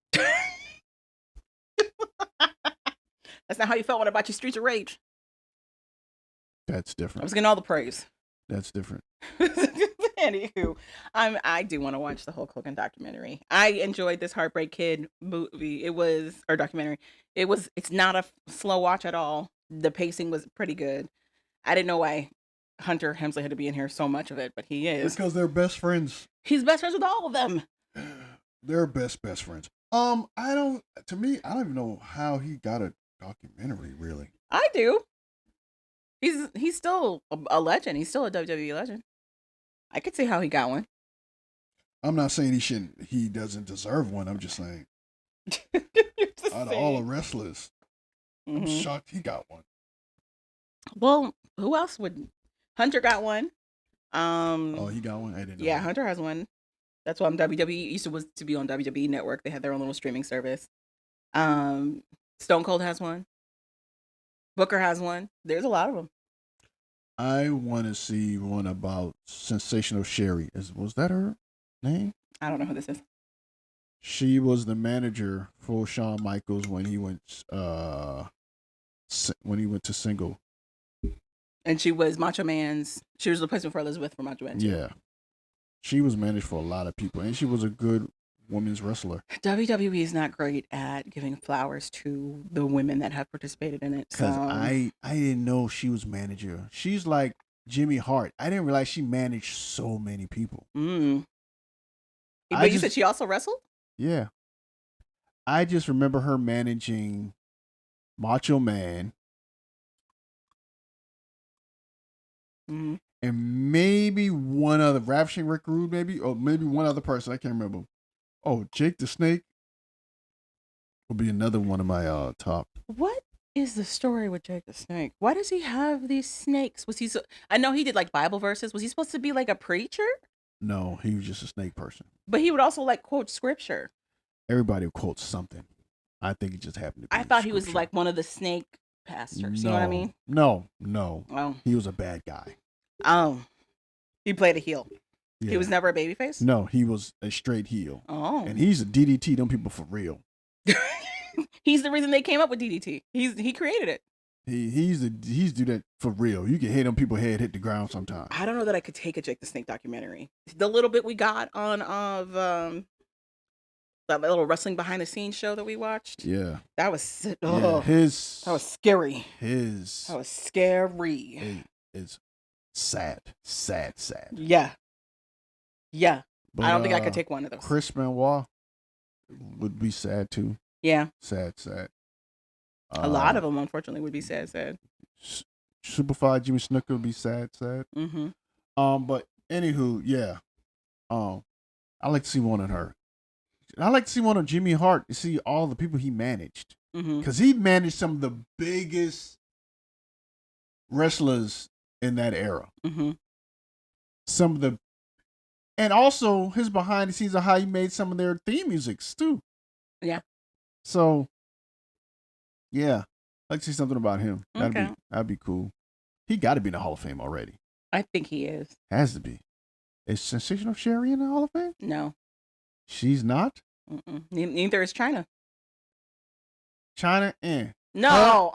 Speaker 2: That's not how you felt when I bought you Streets of Rage.
Speaker 1: That's different.
Speaker 2: I was getting all the praise.
Speaker 1: That's different.
Speaker 2: Anywho, I do want to watch the Hulk Hogan documentary. I enjoyed this Heartbreak Kid movie. Documentary. It's not a slow watch at all. The pacing was pretty good. I didn't know why Hunter Hemsley had to be in here so much of it, but he is.
Speaker 1: Because they're best friends.
Speaker 2: He's best friends with all of them.
Speaker 1: They're best friends. I don't even know how he got a documentary, really.
Speaker 2: I do. He's still a legend. He's still a WWE legend. I could see how he got one.
Speaker 1: I'm not saying he doesn't deserve one. I'm just saying. Out of all the wrestlers, I'm shocked he got one.
Speaker 2: Well, who else would? Hunter got one.
Speaker 1: Oh, he got one. I didn't know.
Speaker 2: Yeah,
Speaker 1: that.
Speaker 2: Hunter has one. That's why WWE used to be on WWE Network. They had their own little streaming service. Stone Cold has one. Booker has one. There's a lot of them.
Speaker 1: I want to see one about Sensational Sherry. Was that her name?
Speaker 2: I don't know who this is.
Speaker 1: She was the manager for Shawn Michaels when he went to single.
Speaker 2: And she was Macho Man's. She was the replacement for Elizabeth for Macho Man.
Speaker 1: Yeah, she was managed for a lot of people, and she was a good women's wrestler.
Speaker 2: WWE is not great at giving flowers to the women that have participated in it.
Speaker 1: Because I didn't know she was manager. She's like Jimmy Hart. I didn't realize she managed so many people.
Speaker 2: But you said she also wrestled?
Speaker 1: Yeah. I just remember her managing Macho Man. And maybe one other, Ravishing Rick Rude, maybe, or maybe one other person. I can't remember. Oh, Jake the Snake will be another one of my top.
Speaker 2: What is the story with Jake the Snake? Why does he have these snakes? Was he so? I know he did like Bible verses. Was he supposed to be like a preacher?
Speaker 1: No, he was just a snake person.
Speaker 2: But he would also like quote scripture.
Speaker 1: Everybody quotes something. I think it just happened to be.
Speaker 2: I thought he was like one of the snake pastors. You know what I mean?
Speaker 1: No.
Speaker 2: Oh.
Speaker 1: He was a bad guy.
Speaker 2: Oh. He played a heel.
Speaker 1: Yeah.
Speaker 2: He was never a babyface?
Speaker 1: No, he was a straight heel.
Speaker 2: Oh.
Speaker 1: And he's a DDT them people for real.
Speaker 2: He's the reason they came up with DDT. He created it.
Speaker 1: He's do that for real. You can hit them people head hit the ground sometimes.
Speaker 2: I don't know that I could take a Jake the Snake documentary. The little bit we got on that little wrestling behind the scenes show that we watched.
Speaker 1: Yeah.
Speaker 2: That was
Speaker 1: that was
Speaker 2: scary.
Speaker 1: That
Speaker 2: was scary.
Speaker 1: It's sad.
Speaker 2: Yeah.
Speaker 1: But,
Speaker 2: I don't think I could take one of those.
Speaker 1: Chris Benoit would be sad too.
Speaker 2: Yeah.
Speaker 1: Sad.
Speaker 2: A lot of them, unfortunately, would be sad.
Speaker 1: Superfly Jimmy Snuka would be sad.
Speaker 2: Mm-hmm.
Speaker 1: But anywho, yeah. I like to see one on her. I like to see one on Jimmy Hart to see all the people he managed. Because he managed some of the biggest wrestlers in that era. And also his behind the scenes of how he made some of their theme musics too.
Speaker 2: Yeah.
Speaker 1: So, yeah, I'd like to see something about him. That'd be cool. He got to be in the Hall of Fame already.
Speaker 2: I think he is.
Speaker 1: Has to be. Is Sensational Sherry in the Hall of Fame?
Speaker 2: No.
Speaker 1: She's not?
Speaker 2: Neither is China.
Speaker 1: China in.
Speaker 2: No.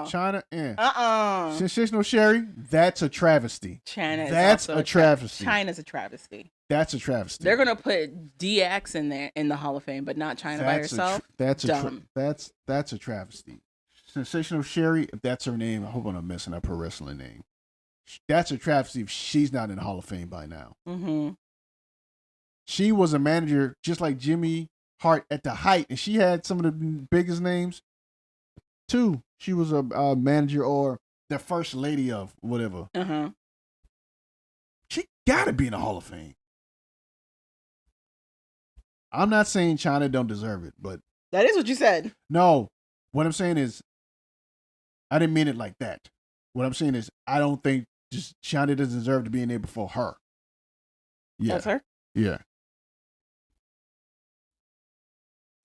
Speaker 1: China in.
Speaker 2: Uh-uh.
Speaker 1: Sensational Sherry, that's a travesty. That's a travesty.
Speaker 2: China's a travesty.
Speaker 1: That's a travesty.
Speaker 2: They're gonna put DX in there in the Hall of Fame, but not China by herself.
Speaker 1: That's a travesty. Sensational Sherry, if that's her name, I hope I'm not messing up her wrestling name. That's a travesty if she's not in the Hall of Fame by now. She was a manager just like Jimmy Hart at the height, and she had some of the biggest names too. She was a manager or the first lady of whatever. She gotta be in the Hall of Fame. I'm not saying China don't deserve it, but
Speaker 2: that is what you said.
Speaker 1: No, what I'm saying is, I didn't mean it like that. What I'm saying is, I don't think just China doesn't deserve to be in there before her. Yeah,
Speaker 2: that's her.
Speaker 1: Yeah.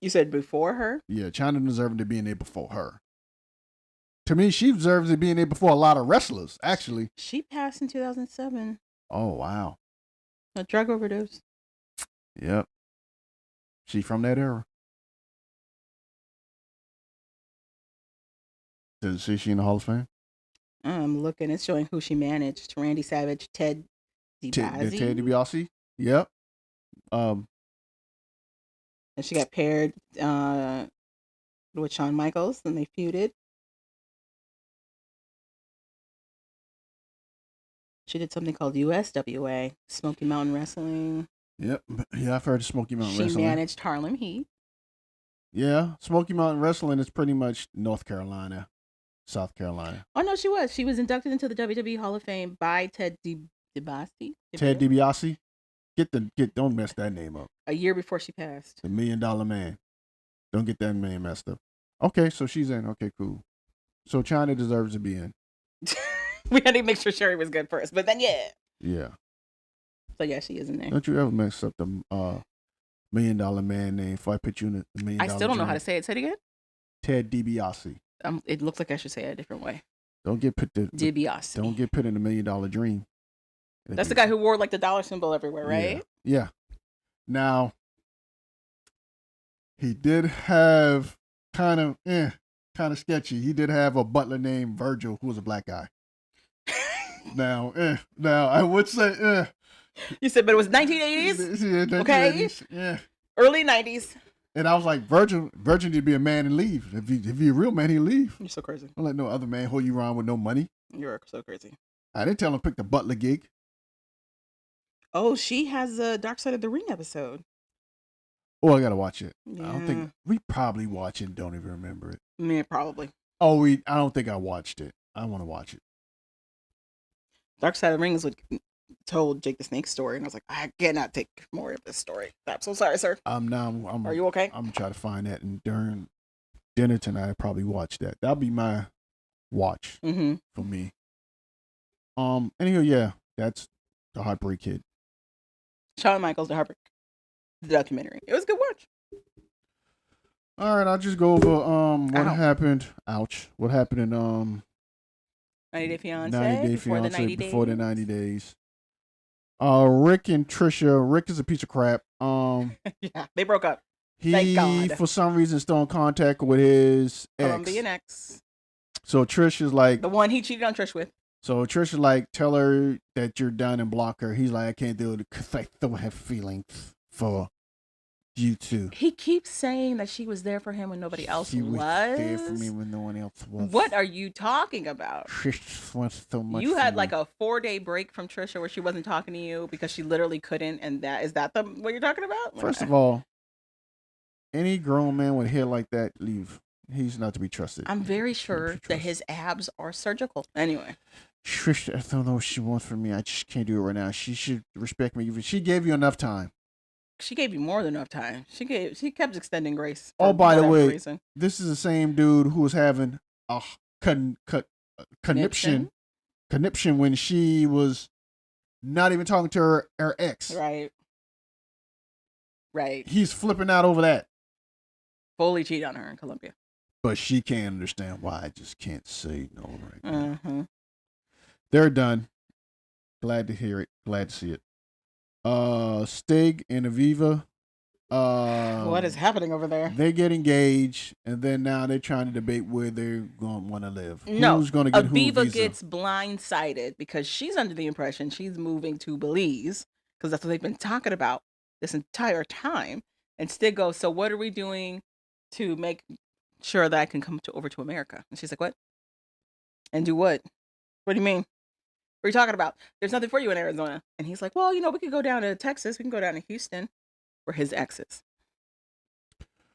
Speaker 2: You said before her?
Speaker 1: Yeah, China deserved to be in there before her. To me, she deserves to be in there before a lot of wrestlers, actually.
Speaker 2: She passed in 2007.
Speaker 1: Oh, wow.
Speaker 2: A drug overdose.
Speaker 1: Yep. She from that era. Does it say she in the Hall of Fame?
Speaker 2: I'm looking. It's showing who she managed. Randy Savage, Ted DiBiase.
Speaker 1: Ted DiBiase? Yep.
Speaker 2: And she got paired with Shawn Michaels, and they feuded. She did something called USWA, Smoky Mountain Wrestling.
Speaker 1: Yep. Yeah, I've heard of Smoky Mountain Wrestling.
Speaker 2: She managed Harlem Heat.
Speaker 1: Yeah, Smoky Mountain Wrestling is pretty much North Carolina, South Carolina.
Speaker 2: Oh, no, she was. She was inducted into the WWE Hall of Fame by Ted DiBiase.
Speaker 1: Ted DiBiase? Don't mess that name up.
Speaker 2: A year before she passed.
Speaker 1: The $1 Million Man. Don't get that name messed up. Okay, so she's in. Okay, cool. So China deserves to be in.
Speaker 2: We had to make sure Sherry was good first, but then
Speaker 1: Yeah.
Speaker 2: So yeah, she is in there.
Speaker 1: Don't you ever mess up the $1 million man name if I put you in the $1 million.
Speaker 2: I still don't know how to say it. Say it again.
Speaker 1: Ted DiBiase.
Speaker 2: It looks like I should say it a different way.
Speaker 1: Don't get put
Speaker 2: DiBiase.
Speaker 1: Don't get put in the $1 million dream.
Speaker 2: That's the guy who wore like the dollar symbol everywhere, right?
Speaker 1: Yeah. Now, he did have kind of sketchy. He did have a butler named Virgil who was a black guy. Now I would say,
Speaker 2: You said, but it was 1980s.
Speaker 1: Yeah, 1980s.
Speaker 2: Okay.
Speaker 1: Yeah.
Speaker 2: Early 90s.
Speaker 1: And I was like, Virgil need to be a man and leave. If he a real man, he'll leave.
Speaker 2: You're so crazy.
Speaker 1: Don't let no other man hold you around with no money.
Speaker 2: You're so crazy.
Speaker 1: I didn't tell him to pick the butler gig.
Speaker 2: Oh, she has a Dark Side of the Ring episode.
Speaker 1: Oh, I gotta watch it.
Speaker 2: Yeah.
Speaker 1: I don't think we probably watch it and don't even remember it.
Speaker 2: Yeah, probably.
Speaker 1: Oh, I don't think I watched it. I want to watch it.
Speaker 2: Dark Side of the Ring is what told Jake the Snake's story, and I was like, I cannot take more of this story. I'm so sorry, sir.
Speaker 1: Are
Speaker 2: you okay?
Speaker 1: I'm gonna try to find that, and during dinner tonight, I probably watch that. That'll be my watch for me. Anyway, yeah, that's the Heartbreak Kid.
Speaker 2: Shawn Michaels, the Heartbreak, the documentary. It was a good watch.
Speaker 1: All right, I'll just go over what happened. Ouch! What happened in
Speaker 2: 90 Day Fiancé?
Speaker 1: 90 Day Fiancé before the 90 days. Rick and Trisha. Rick is a piece of crap.
Speaker 2: Yeah, they broke up.
Speaker 1: He,
Speaker 2: Thank God.
Speaker 1: for some reason, still in contact with his ex.
Speaker 2: Colombian ex.
Speaker 1: So Trish is like
Speaker 2: the one he cheated on Trish with.
Speaker 1: So Trish is like, tell her that you're done and block her. He's like, I can't do it because I still have feelings for you too.
Speaker 2: He keeps saying that she was there for him when nobody else was.
Speaker 1: She was there for me when no one else was.
Speaker 2: What are you talking about?
Speaker 1: Trish wants so much.
Speaker 2: You had like a 4-day break from Trisha where she wasn't talking to you because she literally couldn't, and is that what you're talking about?
Speaker 1: First of all, any grown man with hair like that, leave. He's not to be trusted.
Speaker 2: I'm very sure that his abs are surgical. Anyway.
Speaker 1: Trish, I don't know what she wants from me. I just can't do it right now. She should respect me. She gave you enough time.
Speaker 2: She gave you more than enough time. She kept extending grace.
Speaker 1: Oh, by the way, this is the same dude who was having a conniption when she was not even talking to her ex.
Speaker 2: Right.
Speaker 1: He's flipping out over that.
Speaker 2: Fully cheated on her in Colombia.
Speaker 1: But she can't understand why I just can't say no right now. They're done. Glad to hear it. Glad to see it. Stig and Aviva.
Speaker 2: What is happening over there?
Speaker 1: They get engaged, and then now they're trying to debate where they're going to want to live.
Speaker 2: No,
Speaker 1: who's going to get
Speaker 2: Aviva gets blindsided because she's under the impression she's moving to Belize because that's what they've been talking about this entire time. And Stig goes, so what are we doing to make sure that I can come over to America? And she's like, what? And do what? What do you mean? What are you talking about? There's nothing for you in Arizona. And he's like, well, we could go down to Texas. We can go down to Houston. For his exes.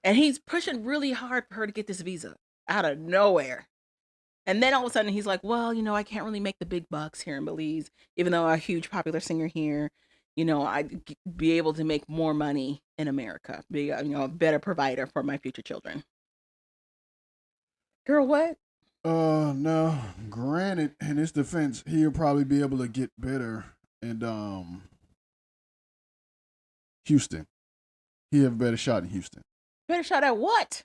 Speaker 2: And he's pushing really hard for her to get this visa out of nowhere. And then all of a sudden he's like, well, I can't really make the big bucks here in Belize, even though I'm a huge popular singer here. I'd be able to make more money in America, be a better provider for my future children. Girl, what?
Speaker 1: No. Granted, in his defense, he'll probably be able to get better in Houston. He have a better shot in Houston.
Speaker 2: Better shot at what?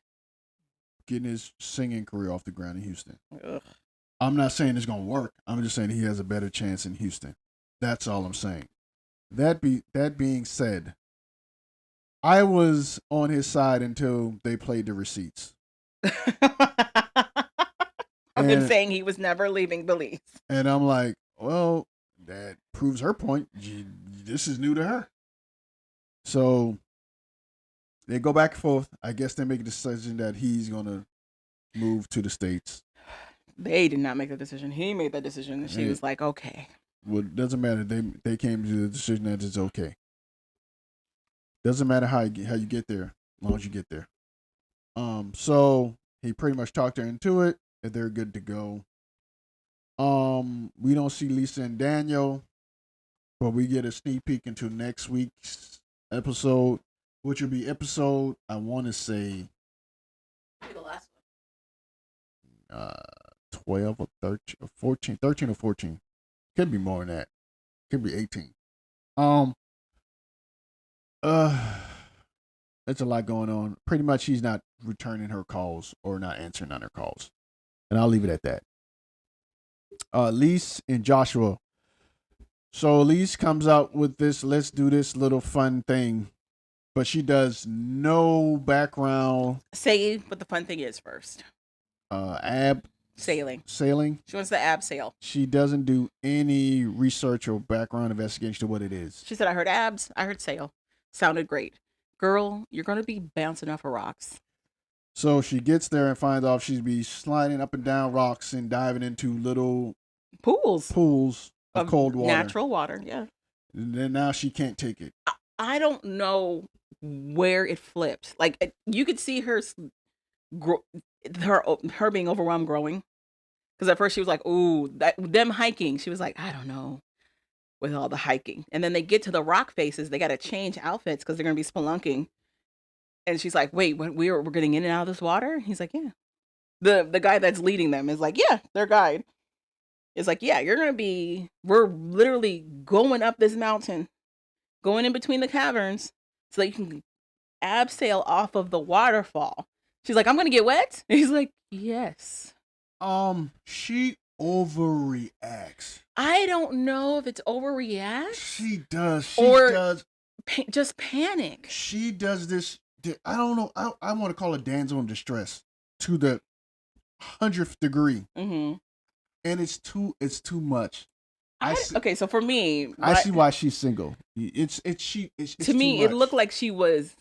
Speaker 1: Getting his singing career off the ground in Houston.
Speaker 2: Ugh.
Speaker 1: I'm not saying it's going to work. I'm just saying he has a better chance in Houston. That's all I'm saying. That being said, I was on his side until they played the receipts.
Speaker 2: I've been saying he was never leaving Belize.
Speaker 1: And I'm like, well, that proves her point. This is new to her. So they go back and forth. I guess they make a decision that he's going to move to the States.
Speaker 2: They did not make the decision. He made that decision. And she was like, okay.
Speaker 1: Well, it doesn't matter. They came to the decision that it's okay. Doesn't matter how you get there, as long as you get there. So he pretty much talked her into it, and they're good to go. We don't see Lisa and Daniel, but we get a sneak peek into next week's episode, which will be episode, I want to say,
Speaker 2: the last
Speaker 1: uh 12 or 13 or 14, 13 or 14. Could be more than that. Could be 18. Um uh it's a lot going on. Pretty much he's not returning her calls or not answering on her calls. And I'll leave it at that. Lise and Joshua. So Lise comes out with this let's do this little fun thing, but she does no background
Speaker 2: Say what the fun thing is first.
Speaker 1: ab
Speaker 2: Sailing.
Speaker 1: sailing.
Speaker 2: She wants the abseil.
Speaker 1: She doesn't do any research or background investigation to what it is.
Speaker 2: She said, I heard abs, I heard sail. Sounded great. Girl, you're going to be bouncing off of rocks.
Speaker 1: So she gets there and finds out she's be sliding up and down rocks and diving into little
Speaker 2: Pools
Speaker 1: of cold water.
Speaker 2: Natural water, yeah.
Speaker 1: And then now she can't take it.
Speaker 2: I don't know where it flipped. Like, you could see her being overwhelmed growing. Because at first she was like, ooh, them hiking. She was like, I don't know, with all the hiking. And then they get to the rock faces. They got to change outfits because they're going to be spelunking. And she's like, wait, we're getting in and out of this water? He's like, yeah. The guy that's leading them is like, yeah, their guide. It's like, yeah, we're literally going up this mountain, going in between the caverns so that you can abseil off of the waterfall. She's like, I'm going to get wet? And he's like, yes.
Speaker 1: She overreacts.
Speaker 2: I don't know if it's overreact.
Speaker 1: She does.
Speaker 2: Just panic.
Speaker 1: She does this. I don't know. I want to call it damsel in distress to the 100th degree.
Speaker 2: Mm-hmm.
Speaker 1: And it's too much.
Speaker 2: Okay, so for me,
Speaker 1: I see why she's single. It's
Speaker 2: to me, it looked like she was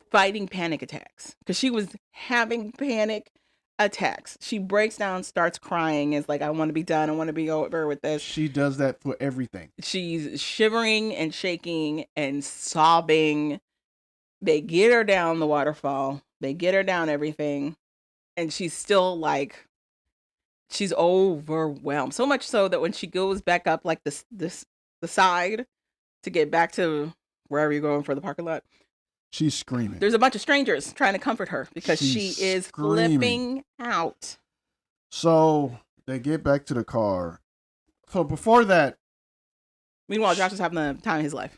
Speaker 2: fighting panic attacks because she was having panic attacks. She breaks down, starts crying. Is like, I want to be done. I want to be over with this.
Speaker 1: She does that for everything.
Speaker 2: She's shivering and shaking and sobbing. They get her down the waterfall. They get her down everything. And she's still like, she's overwhelmed. So much so that when she goes back up like the side to get back to wherever you're going for the parking lot,
Speaker 1: she's screaming.
Speaker 2: There's a bunch of strangers trying to comfort her because she is flipping out.
Speaker 1: So they get back to the car. So before that,
Speaker 2: meanwhile, Josh is having the time of his life.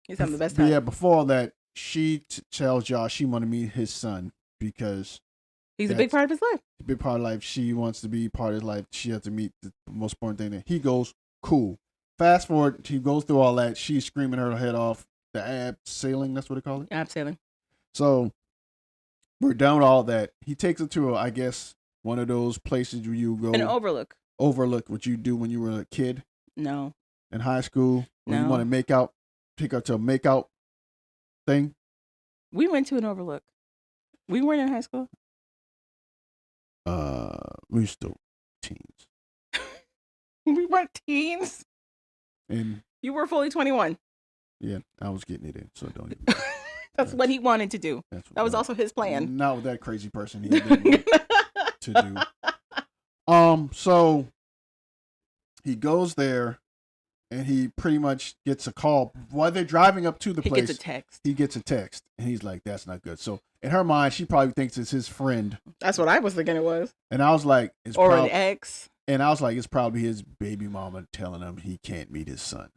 Speaker 2: He's having the best time.
Speaker 1: Yeah, before that, she tells Josh she want to meet his son because
Speaker 2: he's a big part of his life.
Speaker 1: A big part of life. She wants to be part of his life. She has to meet the most important thing. That he goes, cool. Fast forward, he goes through all that. She's screaming her head off. The abseiling, that's what they call it?
Speaker 2: Abseiling.
Speaker 1: So we're done with all that. He takes her to, I guess, one of those places where you go.
Speaker 2: An overlook.
Speaker 1: Overlook, what you do when you were a kid.
Speaker 2: No.
Speaker 1: In high school. When
Speaker 2: no.
Speaker 1: you want to make out. Take her to a makeout thing.
Speaker 2: We went to an overlook. We weren't in high school.
Speaker 1: We were still teens.
Speaker 2: We weren't teens.
Speaker 1: And
Speaker 2: you were fully 21.
Speaker 1: Yeah, I was getting it in, so don't even.
Speaker 2: That's what he wanted to do. That was also his plan.
Speaker 1: Not with that crazy person he didn't to do. So he goes there, and he pretty much gets a call while they're driving up to the place.
Speaker 2: He gets a text.
Speaker 1: He gets a text, and he's like, "That's not good." So in her mind, she probably thinks it's his friend.
Speaker 2: That's what I was thinking it was.
Speaker 1: And I was like, "It's
Speaker 2: an ex."
Speaker 1: And I was like, "It's probably his baby mama telling him he can't meet his son."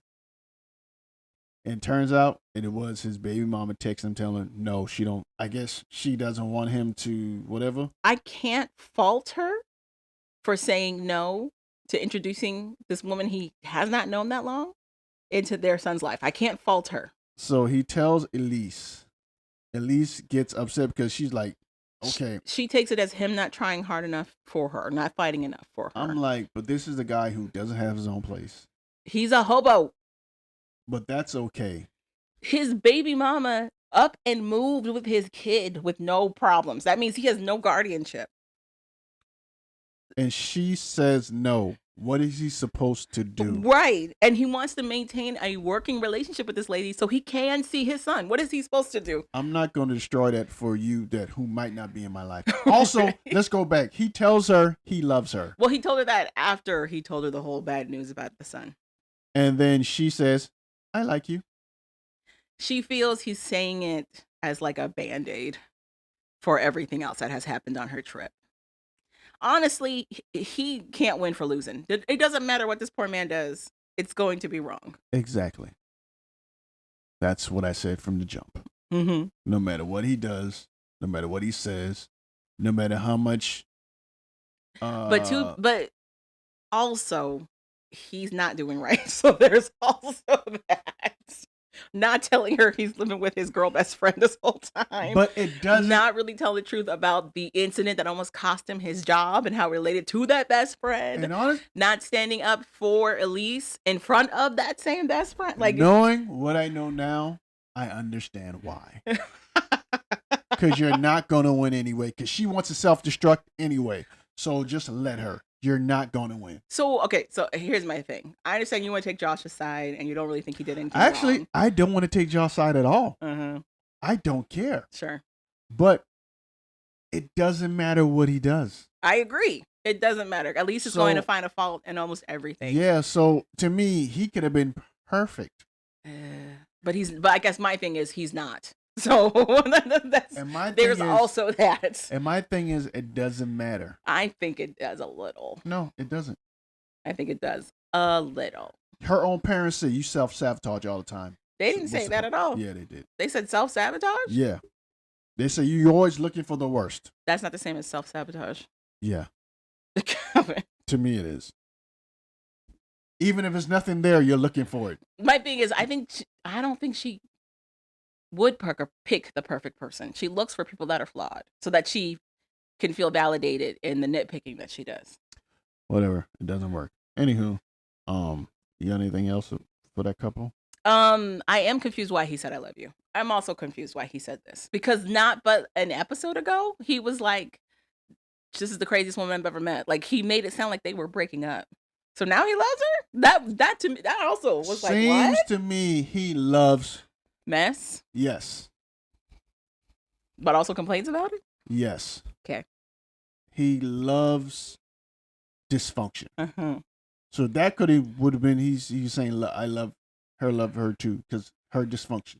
Speaker 1: And turns out, and it was his baby mama texting him, telling him, no, she don't. I guess she doesn't want him to whatever.
Speaker 2: I can't fault her for saying no to introducing this woman he has not known that long into their son's life. I can't fault her.
Speaker 1: So he tells Elise. Elise gets upset because she's like, okay.
Speaker 2: She takes it as him not trying hard enough for her, not fighting enough for her.
Speaker 1: I'm like, but this is the guy who doesn't have his own place.
Speaker 2: He's a hobo.
Speaker 1: But that's okay.
Speaker 2: His baby mama up and moved with his kid with no problems. That means he has no guardianship.
Speaker 1: And she says no. What is he supposed to do?
Speaker 2: Right. And he wants to maintain a working relationship with this lady so he can see his son. What is he supposed to do?
Speaker 1: I'm not going to destroy that for you who might not be in my life. Also, let's go back. He tells her he loves her.
Speaker 2: Well, he told her that after he told her the whole bad news about the son.
Speaker 1: And then she says, I like you.
Speaker 2: She feels he's saying it as like a Band-Aid for everything else that has happened on her trip. honestly, he can't win for losing. It doesn't matter what this poor man does. It's going to be wrong.
Speaker 1: Exactly. That's what I said from the jump.
Speaker 2: Mm-hmm.
Speaker 1: No matter what he does, no matter what he says, no matter how much.
Speaker 2: But also, he's not doing right. So there's also that. Not telling her he's living with his girl best friend this whole time.
Speaker 1: But it doesn't.
Speaker 2: Not really tell the truth about the incident that almost cost him his job and how related to that best friend.
Speaker 1: And
Speaker 2: not standing up for Elise in front of that same best friend. Like,
Speaker 1: knowing what I know now, I understand why. Because you're not going to win anyway. Because she wants to self-destruct anyway. So just let her. You're not going to win.
Speaker 2: So, okay. So here's my thing. I understand you want to take Josh's side and you don't really think he did anything
Speaker 1: Actually,
Speaker 2: wrong.
Speaker 1: I don't want to take Josh's side at all.
Speaker 2: Uh-huh.
Speaker 1: I don't care.
Speaker 2: Sure.
Speaker 1: But it doesn't matter what he does.
Speaker 2: I agree. It doesn't matter. At least it's going to find a fault in almost everything.
Speaker 1: Yeah. So to me, he could have been perfect.
Speaker 2: But I guess my thing is he's not. So there's also that.
Speaker 1: And my thing is, it doesn't matter.
Speaker 2: I think it does a little.
Speaker 1: No, it doesn't.
Speaker 2: I think it does a little.
Speaker 1: Her own parents say you self-sabotage all the time.
Speaker 2: They didn't say that at all.
Speaker 1: Yeah, they did.
Speaker 2: They said self-sabotage?
Speaker 1: Yeah. They say you're always looking for the worst.
Speaker 2: That's not the same as self-sabotage.
Speaker 1: Yeah. To me, it is. Even if there's nothing there, you're looking for it.
Speaker 2: My thing is, I don't think she would pick the perfect person. She looks for people that are flawed so that she can feel validated in the nitpicking that she does.
Speaker 1: Whatever. It doesn't work. Anywho, you got anything else for that couple?
Speaker 2: I am confused why he said I love you. I'm also confused why he said this. Because not but an episode ago, he was like, this is the craziest woman I've ever met. Like, he made it sound like they were breaking up. So now he loves her? That to me, that also was
Speaker 1: Seems
Speaker 2: like, what?
Speaker 1: Seems to me he loves
Speaker 2: mess.
Speaker 1: Yes.
Speaker 2: But also complains about it?
Speaker 1: Yes.
Speaker 2: Okay.
Speaker 1: He loves dysfunction.
Speaker 2: Uh-huh.
Speaker 1: So that would have been he's saying I love her too, because her dysfunction.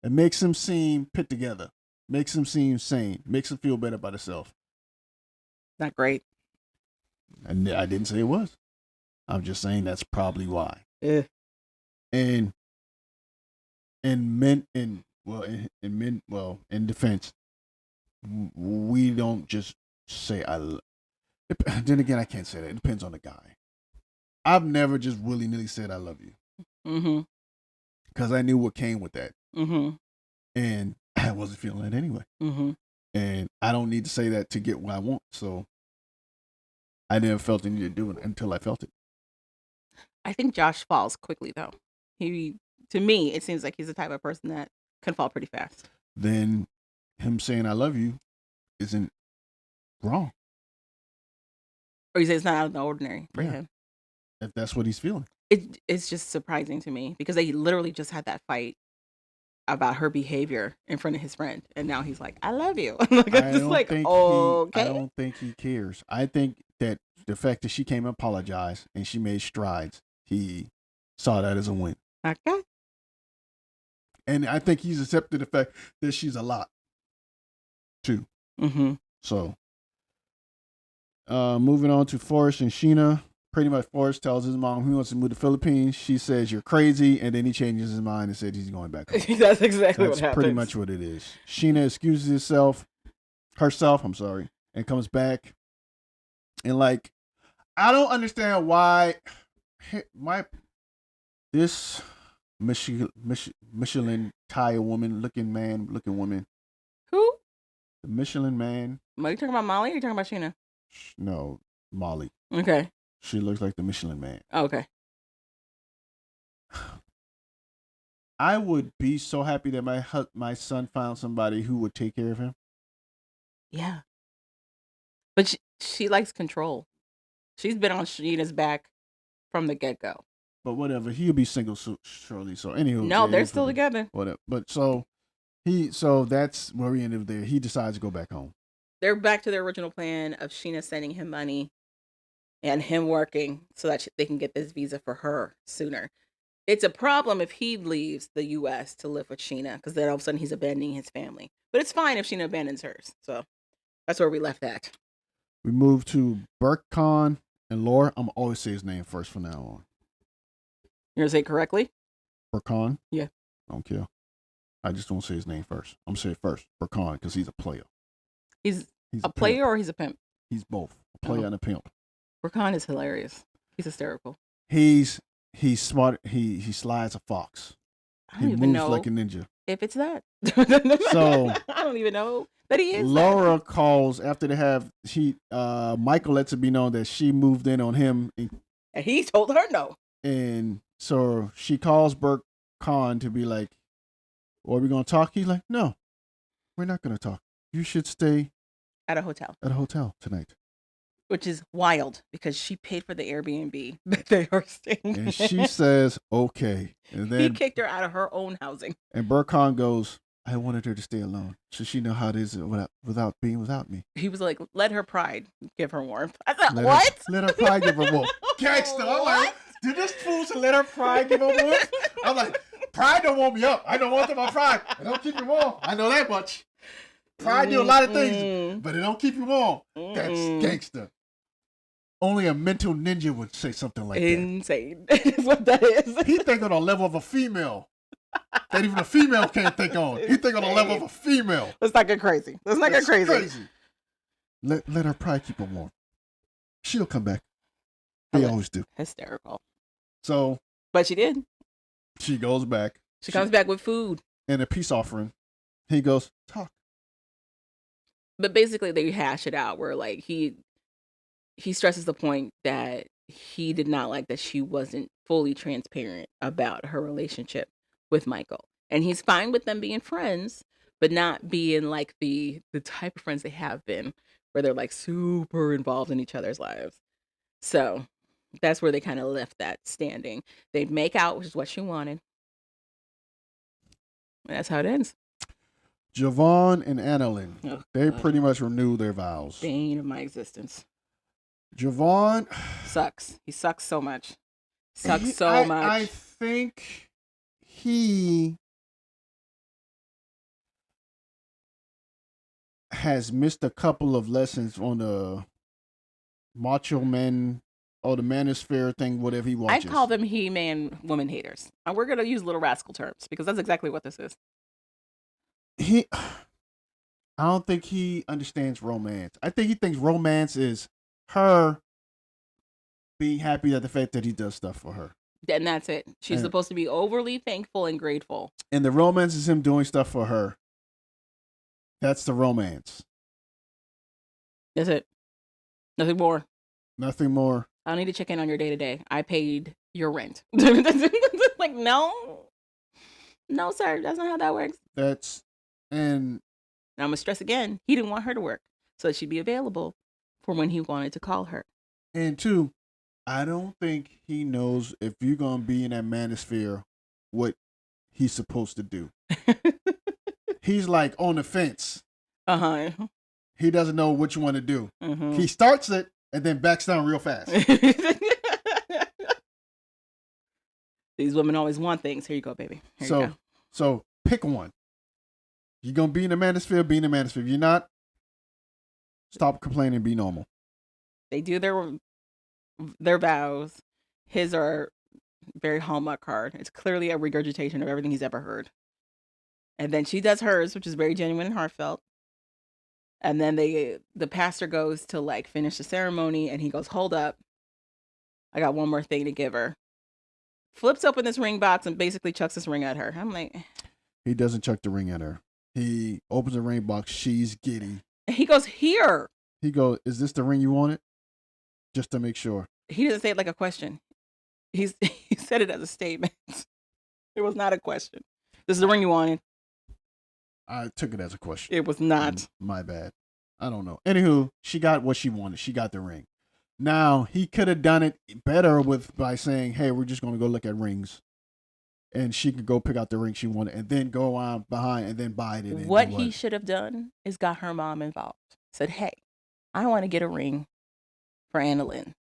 Speaker 1: It makes him seem put together. Makes him seem sane. Makes him feel better about himself.
Speaker 2: Not great.
Speaker 1: And I didn't say it was. I'm just saying that's probably why.
Speaker 2: Yeah.
Speaker 1: And in defense, we don't just say I love. Then again, I can't say that. It depends on the guy. I've never just willy-nilly said I love you.
Speaker 2: Mm-hmm.
Speaker 1: Because I knew what came with that.
Speaker 2: Mm-hmm.
Speaker 1: And I wasn't feeling it anyway.
Speaker 2: Mm-hmm.
Speaker 1: And I don't need to say that to get what I want. So I never felt the need to do it until I felt it.
Speaker 2: I think Josh falls quickly, though. To me, it seems like he's the type of person that can fall pretty fast.
Speaker 1: Then him saying I love you isn't wrong.
Speaker 2: Or you say it's not out of the ordinary for him.
Speaker 1: If that's what he's feeling.
Speaker 2: It's just surprising to me because they literally just had that fight about her behavior in front of his friend. And now he's like, I love you. I
Speaker 1: don't think he cares. I think that the fact that she came and apologized and she made strides, he saw that as a win.
Speaker 2: Okay.
Speaker 1: And I think he's accepted the fact that she's a lot, too.
Speaker 2: Mm-hmm.
Speaker 1: So, moving on to Forrest and Sheena. Pretty much Forrest tells his mom he wants to move to the Philippines. She says, you're crazy. And then he changes his mind and said he's going back home.
Speaker 2: That's exactly what happens.
Speaker 1: That's pretty much what it is. Sheena excuses herself, and comes back. And like, I don't understand why this Michelin tire looking woman.
Speaker 2: Who?
Speaker 1: The Michelin man.
Speaker 2: Are you talking about Molly or are you talking about Sheena?
Speaker 1: No, Molly.
Speaker 2: Okay.
Speaker 1: She looks like the Michelin man.
Speaker 2: Oh, okay.
Speaker 1: I would be so happy that my son found somebody who would take care of him.
Speaker 2: Yeah. But she likes control. She's been on Sheena's back from the get-go.
Speaker 1: But whatever, he'll be single shortly. So anywho,
Speaker 2: no, they're still together.
Speaker 1: Whatever. But so that's where we ended there. He decides to go back home.
Speaker 2: They're back to their original plan of Sheena sending him money and him working so that they can get this visa for her sooner. It's a problem if he leaves the U.S. to live with Sheena because then all of a sudden he's abandoning his family. But it's fine if Sheena abandons hers. So that's where we left that.
Speaker 1: We move to Burkhan and Laura. I'm always say his name first from now on.
Speaker 2: You're going to say it correctly?
Speaker 1: Burkhan?
Speaker 2: Yeah.
Speaker 1: I don't care. I just don't say his name first. I'm going to say it first. Burkhan, because he's a player.
Speaker 2: He's a player
Speaker 1: pimp.
Speaker 2: or he's a pimp?
Speaker 1: He's both. A player and a pimp.
Speaker 2: Burkhan is hilarious. He's hysterical.
Speaker 1: He's smart. He slides a fox.
Speaker 2: I don't even know
Speaker 1: like a ninja.
Speaker 2: If it's that.
Speaker 1: So
Speaker 2: I don't even know that he is.
Speaker 1: Laura calls after they have Michael lets it be known that she moved in on him
Speaker 2: and he told her no.
Speaker 1: And so she calls Burke Khan to be like, "Are we gonna talk?" He's like, "No, we're not gonna talk. You should stay
Speaker 2: at a hotel
Speaker 1: tonight."
Speaker 2: Which is wild because she paid for the Airbnb that they are staying
Speaker 1: and she says, "Okay." And then
Speaker 2: he kicked her out of her own housing.
Speaker 1: And Burkhan goes, "I wanted her to stay alone, so she know how it is without being without me."
Speaker 2: He was like, "Let her pride give her warmth." I said, "What?"
Speaker 1: Let her pride give her warmth. Gangsta. I'm like, did this fool to let her pride give her warmth? I'm like, pride don't warm me up. I don't want my pride. It don't keep you warm. I know that much. Pride do a lot of things, but it don't keep you warm. That's gangster. Only a mental ninja would say something like
Speaker 2: Insane. That. Insane. What that is.
Speaker 1: He think on a level of a female that even a female can't think on. He think on a level of a female.
Speaker 2: Let's not get crazy. Get crazy.
Speaker 1: Let her pride keep her warm. She'll come back. They always do.
Speaker 2: Hysterical.
Speaker 1: So.
Speaker 2: But she did.
Speaker 1: She goes back.
Speaker 2: She comes back with food.
Speaker 1: And a peace offering. He goes, talk.
Speaker 2: But basically they hash it out where like he stresses the point that he did not like that she wasn't fully transparent about her relationship with Michael. And he's fine with them being friends, but not being like the type of friends they have been where they're like super involved in each other's lives. So that's where they kind of left that standing. They'd make out, which is what she wanted. And that's how it ends.
Speaker 1: Javon and Annalyn, they pretty much renew their vows.
Speaker 2: Bane of my existence.
Speaker 1: Javon
Speaker 2: sucks. He sucks so much. Much.
Speaker 1: I think he has missed a couple of lessons on the macho men or the manosphere thing, whatever he watches.
Speaker 2: I call them he-man woman haters. And we're going to use Little Rascal terms because that's exactly what this is.
Speaker 1: I don't think he understands romance. I think he thinks romance is her being happy at the fact that he does stuff for her.
Speaker 2: And that's it. She's supposed to be overly thankful and grateful.
Speaker 1: And the romance is him doing stuff for her. That's the romance.
Speaker 2: That's it. Nothing more.
Speaker 1: Nothing more.
Speaker 2: I don't need to check in on your day-to-day. I paid your rent. Like, no. No, sir. That's not how that works.
Speaker 1: And
Speaker 2: I'm going to stress again. He didn't want her to work. So that she'd be available for when he wanted to call her.
Speaker 1: And two, I don't think he knows if you're going to be in that manosphere what he's supposed to do. He's like on the fence.
Speaker 2: Uh-huh.
Speaker 1: He doesn't know what you want to do.
Speaker 2: Mm-hmm.
Speaker 1: He starts it and then backs down real fast.
Speaker 2: These women always want things. Here you go, baby. Here you go.
Speaker 1: So pick one. You're going to be in the manosphere, be in the manosphere. If you're not, stop complaining and be normal.
Speaker 2: They do their vows. His are very Hallmark card. It's clearly a regurgitation of everything he's ever heard. And then she does hers, which is very genuine and heartfelt. And then the pastor goes to like finish the ceremony and he goes, "Hold up. I got one more thing to give her." Flips open this ring box and basically chucks this ring at her. I'm like,
Speaker 1: he doesn't chuck the ring at her. He opens the ring box. She's giddy.
Speaker 2: He goes, "Here."
Speaker 1: He goes, "Is this the ring you wanted?" Just to make sure.
Speaker 2: He doesn't say it like a question. He said it as a statement. It was not a question. "This is the ring you wanted."
Speaker 1: I took it as a question.
Speaker 2: It was not.
Speaker 1: My bad. I don't know. Anywho, she got what she wanted. She got the ring. Now, he could have done it better by saying, "Hey, we're just going to go look at rings." And she could go pick out the ring she wanted and then go on behind and then buy it.
Speaker 2: What he should have done is got her mom involved. Said, "Hey, I want to get a ring for Annalyn."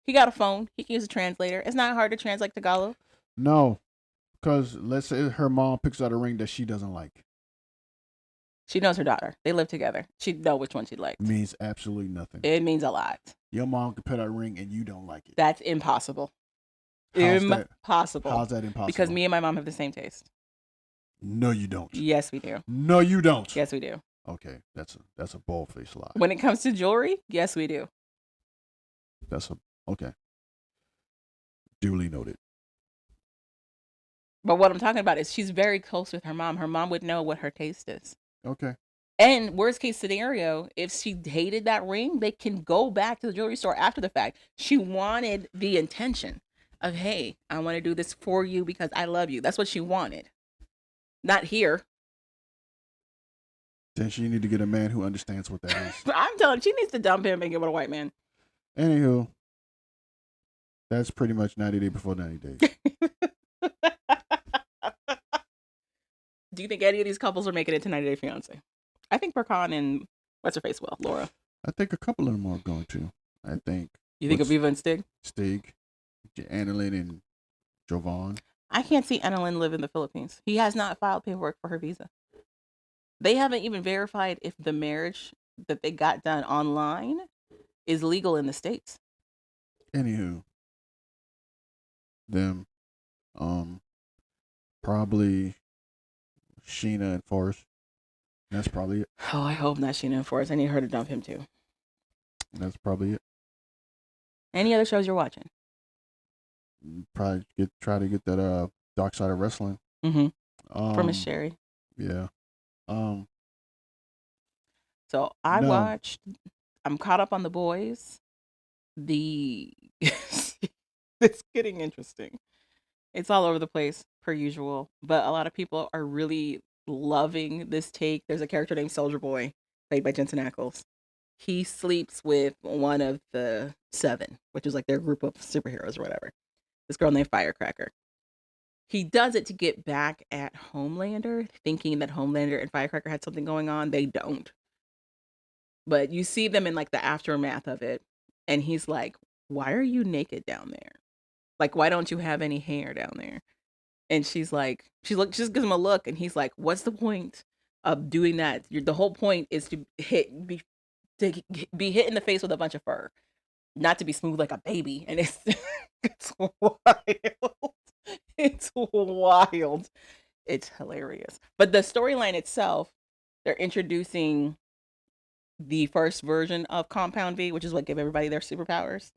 Speaker 2: He got a phone. He can use a translator. It's not hard to translate Tagalog.
Speaker 1: No, because let's say her mom picks out a ring that she doesn't like.
Speaker 2: She knows her daughter. They live together. She'd know which one she liked.
Speaker 1: Means absolutely nothing.
Speaker 2: It means a lot.
Speaker 1: Your mom could put out a ring and you don't like it.
Speaker 2: That's impossible.
Speaker 1: How's
Speaker 2: Impossible.
Speaker 1: How's that impossible?
Speaker 2: Because me and my mom have the same taste.
Speaker 1: No, you don't.
Speaker 2: Yes, we do.
Speaker 1: No, you don't.
Speaker 2: Yes, we do.
Speaker 1: Okay, that's a bald-faced lie.
Speaker 2: When it comes to jewelry, yes, we do.
Speaker 1: Okay. Duly noted.
Speaker 2: But what I'm talking about is she's very close with her mom. Her mom would know what her taste is.
Speaker 1: Okay.
Speaker 2: And worst case scenario, if she hated that ring, they can go back to the jewelry store after the fact. She wanted the intention of, hey, I want to do this for you because I love you. That's what she wanted. Not here.
Speaker 1: Then she need to get a man who understands what that is.
Speaker 2: I'm telling you, she needs to dump him and get with a white man.
Speaker 1: Anywho, that's pretty much 90 Days Before 90 Days.
Speaker 2: Do you think any of these couples are making it to 90 Day Fiance? I think Burkhan and what's her face will, Laura.
Speaker 1: I think a couple of them are going to. I think.
Speaker 2: You think Aviva and Stig?
Speaker 1: Stig, Annalyn and Jovan.
Speaker 2: I can't see Annalyn live in the Philippines. He has not filed paperwork for her visa. They haven't even verified if the marriage that they got done online is legal in the States.
Speaker 1: Anywho, them, probably Sheena and Forrest. That's probably it.
Speaker 2: Oh, I hope not Sheena and Forrest. I need her to dump him too.
Speaker 1: That's probably it.
Speaker 2: Any other shows you're watching?
Speaker 1: Probably try to get that Dark Side of Wrestling.
Speaker 2: Mm-hmm. For Miss Sherry.
Speaker 1: Yeah.
Speaker 2: So I watched. I'm caught up on The Boys. It's getting interesting. It's all over the place per usual, but a lot of people are really loving this take. There's a character named Soldier Boy, played by Jensen Ackles. He sleeps with one of the 7, which is like their group of superheroes or whatever. This girl named Firecracker. He does it to get back at Homelander, thinking that Homelander and Firecracker had something going on. They don't. But you see them in like the aftermath of it, and he's like, "Why are you naked down there? Like, why don't you have any hair down there?" And she's like, she just gives him a look, and he's like, "What's the point of doing that? The whole point is to be hit in the face with a bunch of fur, not to be smooth like a baby." And it's it's wild. It's wild. It's hilarious. But the storyline itself, they're introducing the first version of Compound V, which is what gave everybody their superpowers,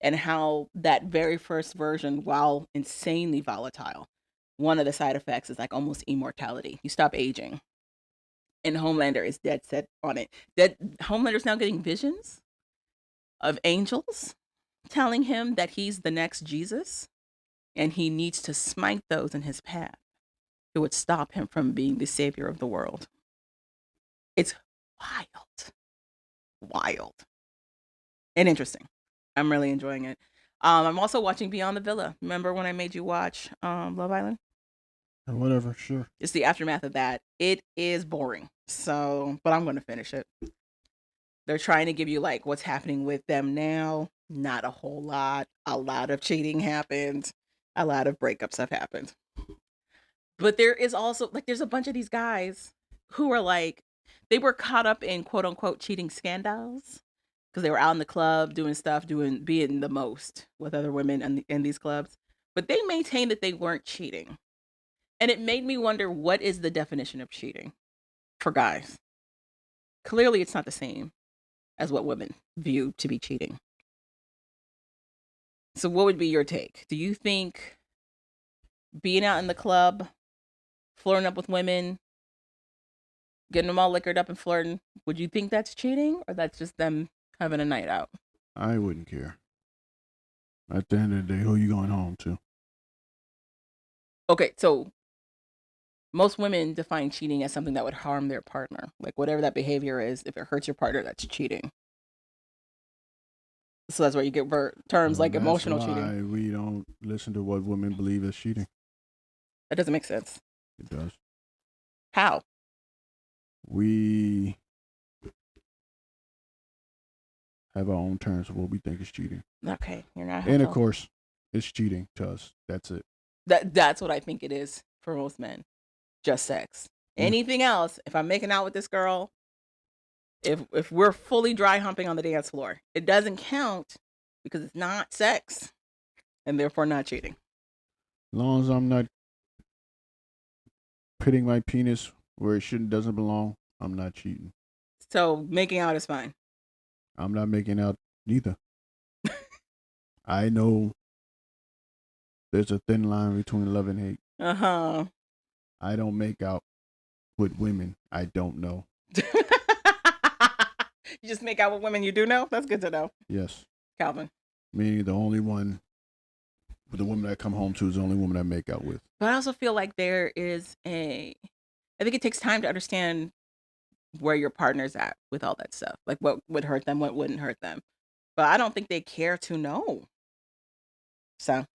Speaker 2: and how that very first version, while insanely volatile, one of the side effects is like almost immortality. You stop aging. And Homelander is dead set on it. Homelander's now getting visions of angels telling him that he's the next Jesus, and he needs to smite those in his path who would stop him from being the savior of the world. It's wild. Wild. And interesting. I'm really enjoying it. I'm also watching Beyond the Villa. Remember when I made you watch Love Island?
Speaker 1: Whatever, sure.
Speaker 2: It's the aftermath of that. It is boring. So, but I'm going to finish it. They're trying to give you like what's happening with them now. Not a whole lot. A lot of cheating happened. A lot of breakups have happened. But there is also like there's a bunch of these guys who are like they were caught up in quote unquote cheating scandals because they were out in the club doing stuff, being the most with other women in these clubs. But they maintained that they weren't cheating. And it made me wonder, what is the definition of cheating for guys? Clearly, it's not the same as what women view to be cheating. So what would be your take? Do you think being out in the club, flirting up with women, getting them all liquored up and flirting, would you think that's cheating, or that's just them having a night out?
Speaker 1: I wouldn't care. At the end of the day, who are you going home to?
Speaker 2: Okay, so most women define cheating as something that would harm their partner. Like whatever that behavior is, if it hurts your partner, that's cheating. So that's where you get terms like emotional cheating.
Speaker 1: We don't listen to what women believe is cheating.
Speaker 2: That doesn't make sense.
Speaker 1: It does.
Speaker 2: How?
Speaker 1: We have our own terms of what we think is cheating.
Speaker 2: Okay, you're not.
Speaker 1: And of course, it's cheating to us. That's it.
Speaker 2: That's what I think it is for most men. Just sex. Anything else, if I'm making out with this girl, if we're fully dry humping on the dance floor, it doesn't count because it's not sex and therefore not cheating.
Speaker 1: As long as I'm not putting my penis where it doesn't belong, I'm not cheating.
Speaker 2: So making out is fine.
Speaker 1: I'm not making out neither. I know there's a thin line between love and hate.
Speaker 2: Uh-huh.
Speaker 1: I don't make out with women I don't know.
Speaker 2: You just make out with women you do know? That's good to know.
Speaker 1: Yes.
Speaker 2: Calvin.
Speaker 1: Meaning the woman I come home to is the only woman I make out with.
Speaker 2: But I also feel like I think it takes time to understand where your partner's at with all that stuff. Like what would hurt them, what wouldn't hurt them. But I don't think they care to know. So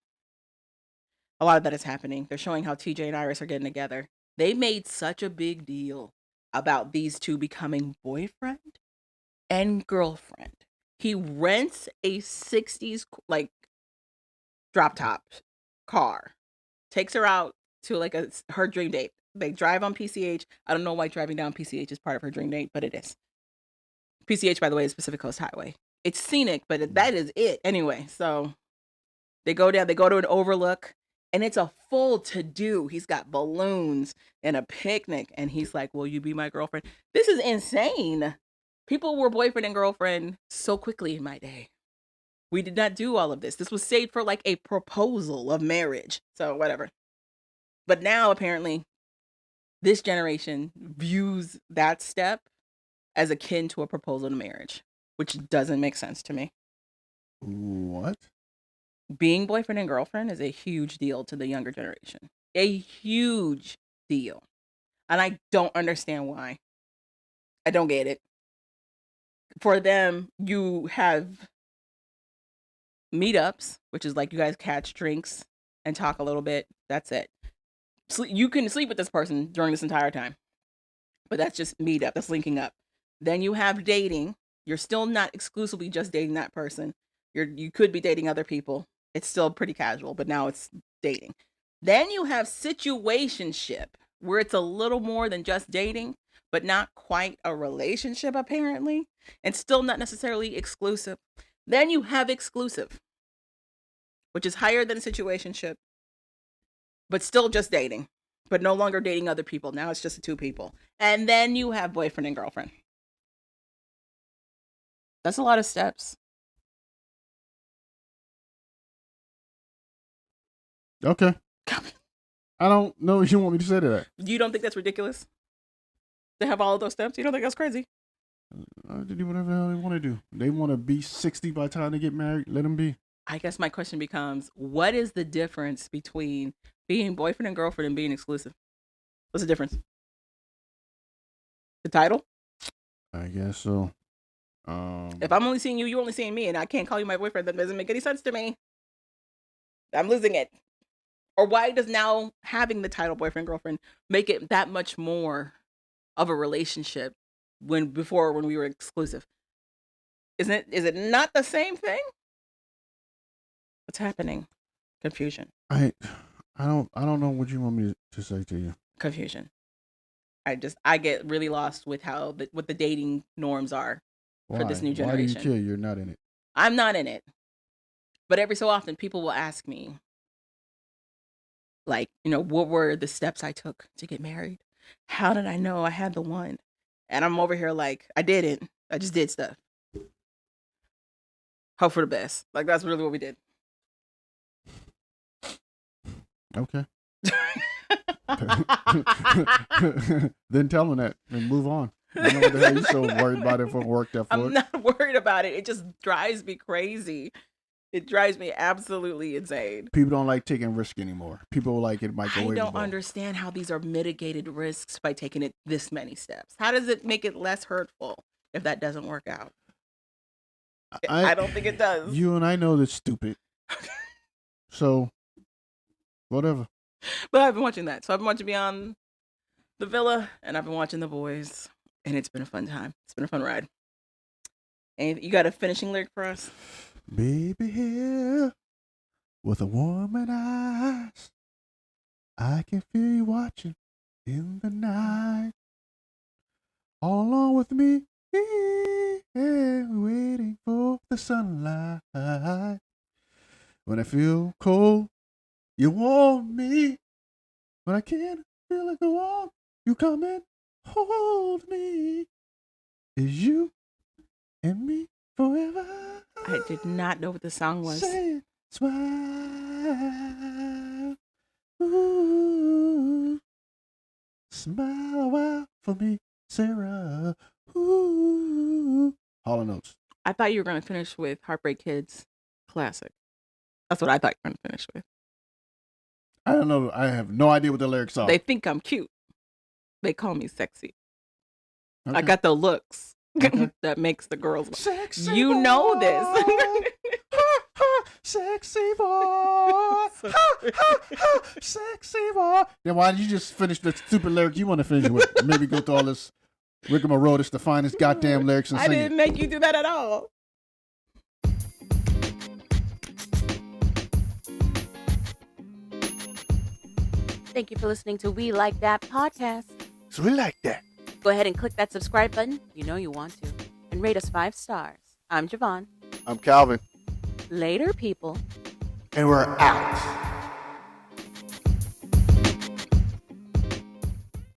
Speaker 2: a lot of that is happening. They're showing how TJ and Iris are getting together. They made such a big deal about these two becoming boyfriend and girlfriend. He rents a 60s like drop top car, takes her out to like her dream date. They drive on PCH. I don't know why driving down PCH is part of her dream date, but it is. PCH, by the way, is Pacific Coast Highway. It's scenic, but that is it. Anyway, so they go down, they go to an overlook, and it's a full to-do. He's got balloons and a picnic, and he's like, will you be my girlfriend? This is insane. People were boyfriend and girlfriend so quickly in my day. We did not do all of this. This was saved for like a proposal of marriage. So whatever. But now apparently this generation views that step as akin to a proposal to marriage, which doesn't make sense to me.
Speaker 1: What?
Speaker 2: Being boyfriend and girlfriend is a huge deal to the younger generation. A huge deal. And I don't understand why. I don't get it. For them, you have meetups, which is like you guys catch drinks and talk a little bit. That's it. You can sleep with this person during this entire time, but that's just meetup. That's linking up. Then you have dating. You're still not exclusively just dating that person. You could be dating other people. It's still pretty casual, but now it's dating. Then you have situationship, where it's a little more than just dating, but not quite a relationship apparently, and still not necessarily exclusive. Then you have exclusive, which is higher than a situationship, but still just dating, but no longer dating other people. Now it's just the two people. And then you have boyfriend and girlfriend. That's a lot of steps.
Speaker 1: Okay. I don't know if you want me to say that.
Speaker 2: You don't think that's ridiculous? To have all of those steps? You don't think that's crazy?
Speaker 1: They do whatever the hell they want to do. They want to be 60 by the time they get married. Let them be.
Speaker 2: I guess my question becomes, what is the difference between being boyfriend and girlfriend and being exclusive? What's the difference? The title?
Speaker 1: I guess so.
Speaker 2: If I'm only seeing you, you're only seeing me, and I can't call you my boyfriend, that doesn't make any sense to me. I'm losing it. Or why does now having the title boyfriend, girlfriend make it that much more of a relationship when we were exclusive? Is it not the same thing? What's happening? Confusion.
Speaker 1: I don't know what you want me to say to you.
Speaker 2: Confusion. I get really lost with what the dating norms are for this new generation.
Speaker 1: Why do you care? You're not in it.
Speaker 2: I'm not in it. But every so often people will ask me, like, what were the steps I took to get married? How did I know I had the one? And I'm over here like, I didn't. I just did stuff. Hope for the best. Like, that's really what we did.
Speaker 1: Okay. Then tell them that and move on. I don't know what the hell you're so worried about it for work that for.
Speaker 2: I'm not worried about it. It just drives me crazy. It drives me absolutely insane.
Speaker 1: People don't like taking risk anymore. People like it might go
Speaker 2: I don't understand how these are mitigated risks by taking it this many steps. How does it make it less hurtful if that doesn't work out? I don't think it does.
Speaker 1: You and I know that's stupid. So, whatever.
Speaker 2: But I've been watching that. So I've been watching Beyond the Villa, and I've been watching The Boys, and it's been a fun time. It's been a fun ride. And you got a finishing lyric for us?
Speaker 1: Baby here with a woman eyes, I can feel you watching in the night, all alone with me, waiting for the sunlight. When I feel cold, you warm me. When I can't feel like the warm, you come and hold me. Is you and me forever?
Speaker 2: I did not know what the song was.
Speaker 1: Say it, smile. Ooh. Smile a while for me, Sarah. Ooh. Hall & Oates.
Speaker 2: I thought you were going to finish with Heartbreak Kids classic. That's what I thought you were going to finish with.
Speaker 1: I don't know. I have no idea what the lyrics are.
Speaker 2: They think I'm cute. They call me sexy.
Speaker 1: Okay.
Speaker 2: I got the looks
Speaker 1: Okay.
Speaker 2: that makes the girls.
Speaker 1: Sexy
Speaker 2: You
Speaker 1: boy.
Speaker 2: know this.
Speaker 1: Sexy boy. Ha, ha, ha. Sexy boy. Then why did you just finish the stupid lyric you want to finish with? Maybe go through all this rigmarole, the finest goddamn lyrics and
Speaker 2: I
Speaker 1: sing
Speaker 2: didn't
Speaker 1: it.
Speaker 2: make you do that at all. Thank you for listening to We Like That podcast.
Speaker 1: So we like that.
Speaker 2: Go ahead and click that subscribe button. You know you want to. And rate us 5 stars. I'm Javon.
Speaker 1: I'm Calvin.
Speaker 2: Later, people.
Speaker 1: And we're out.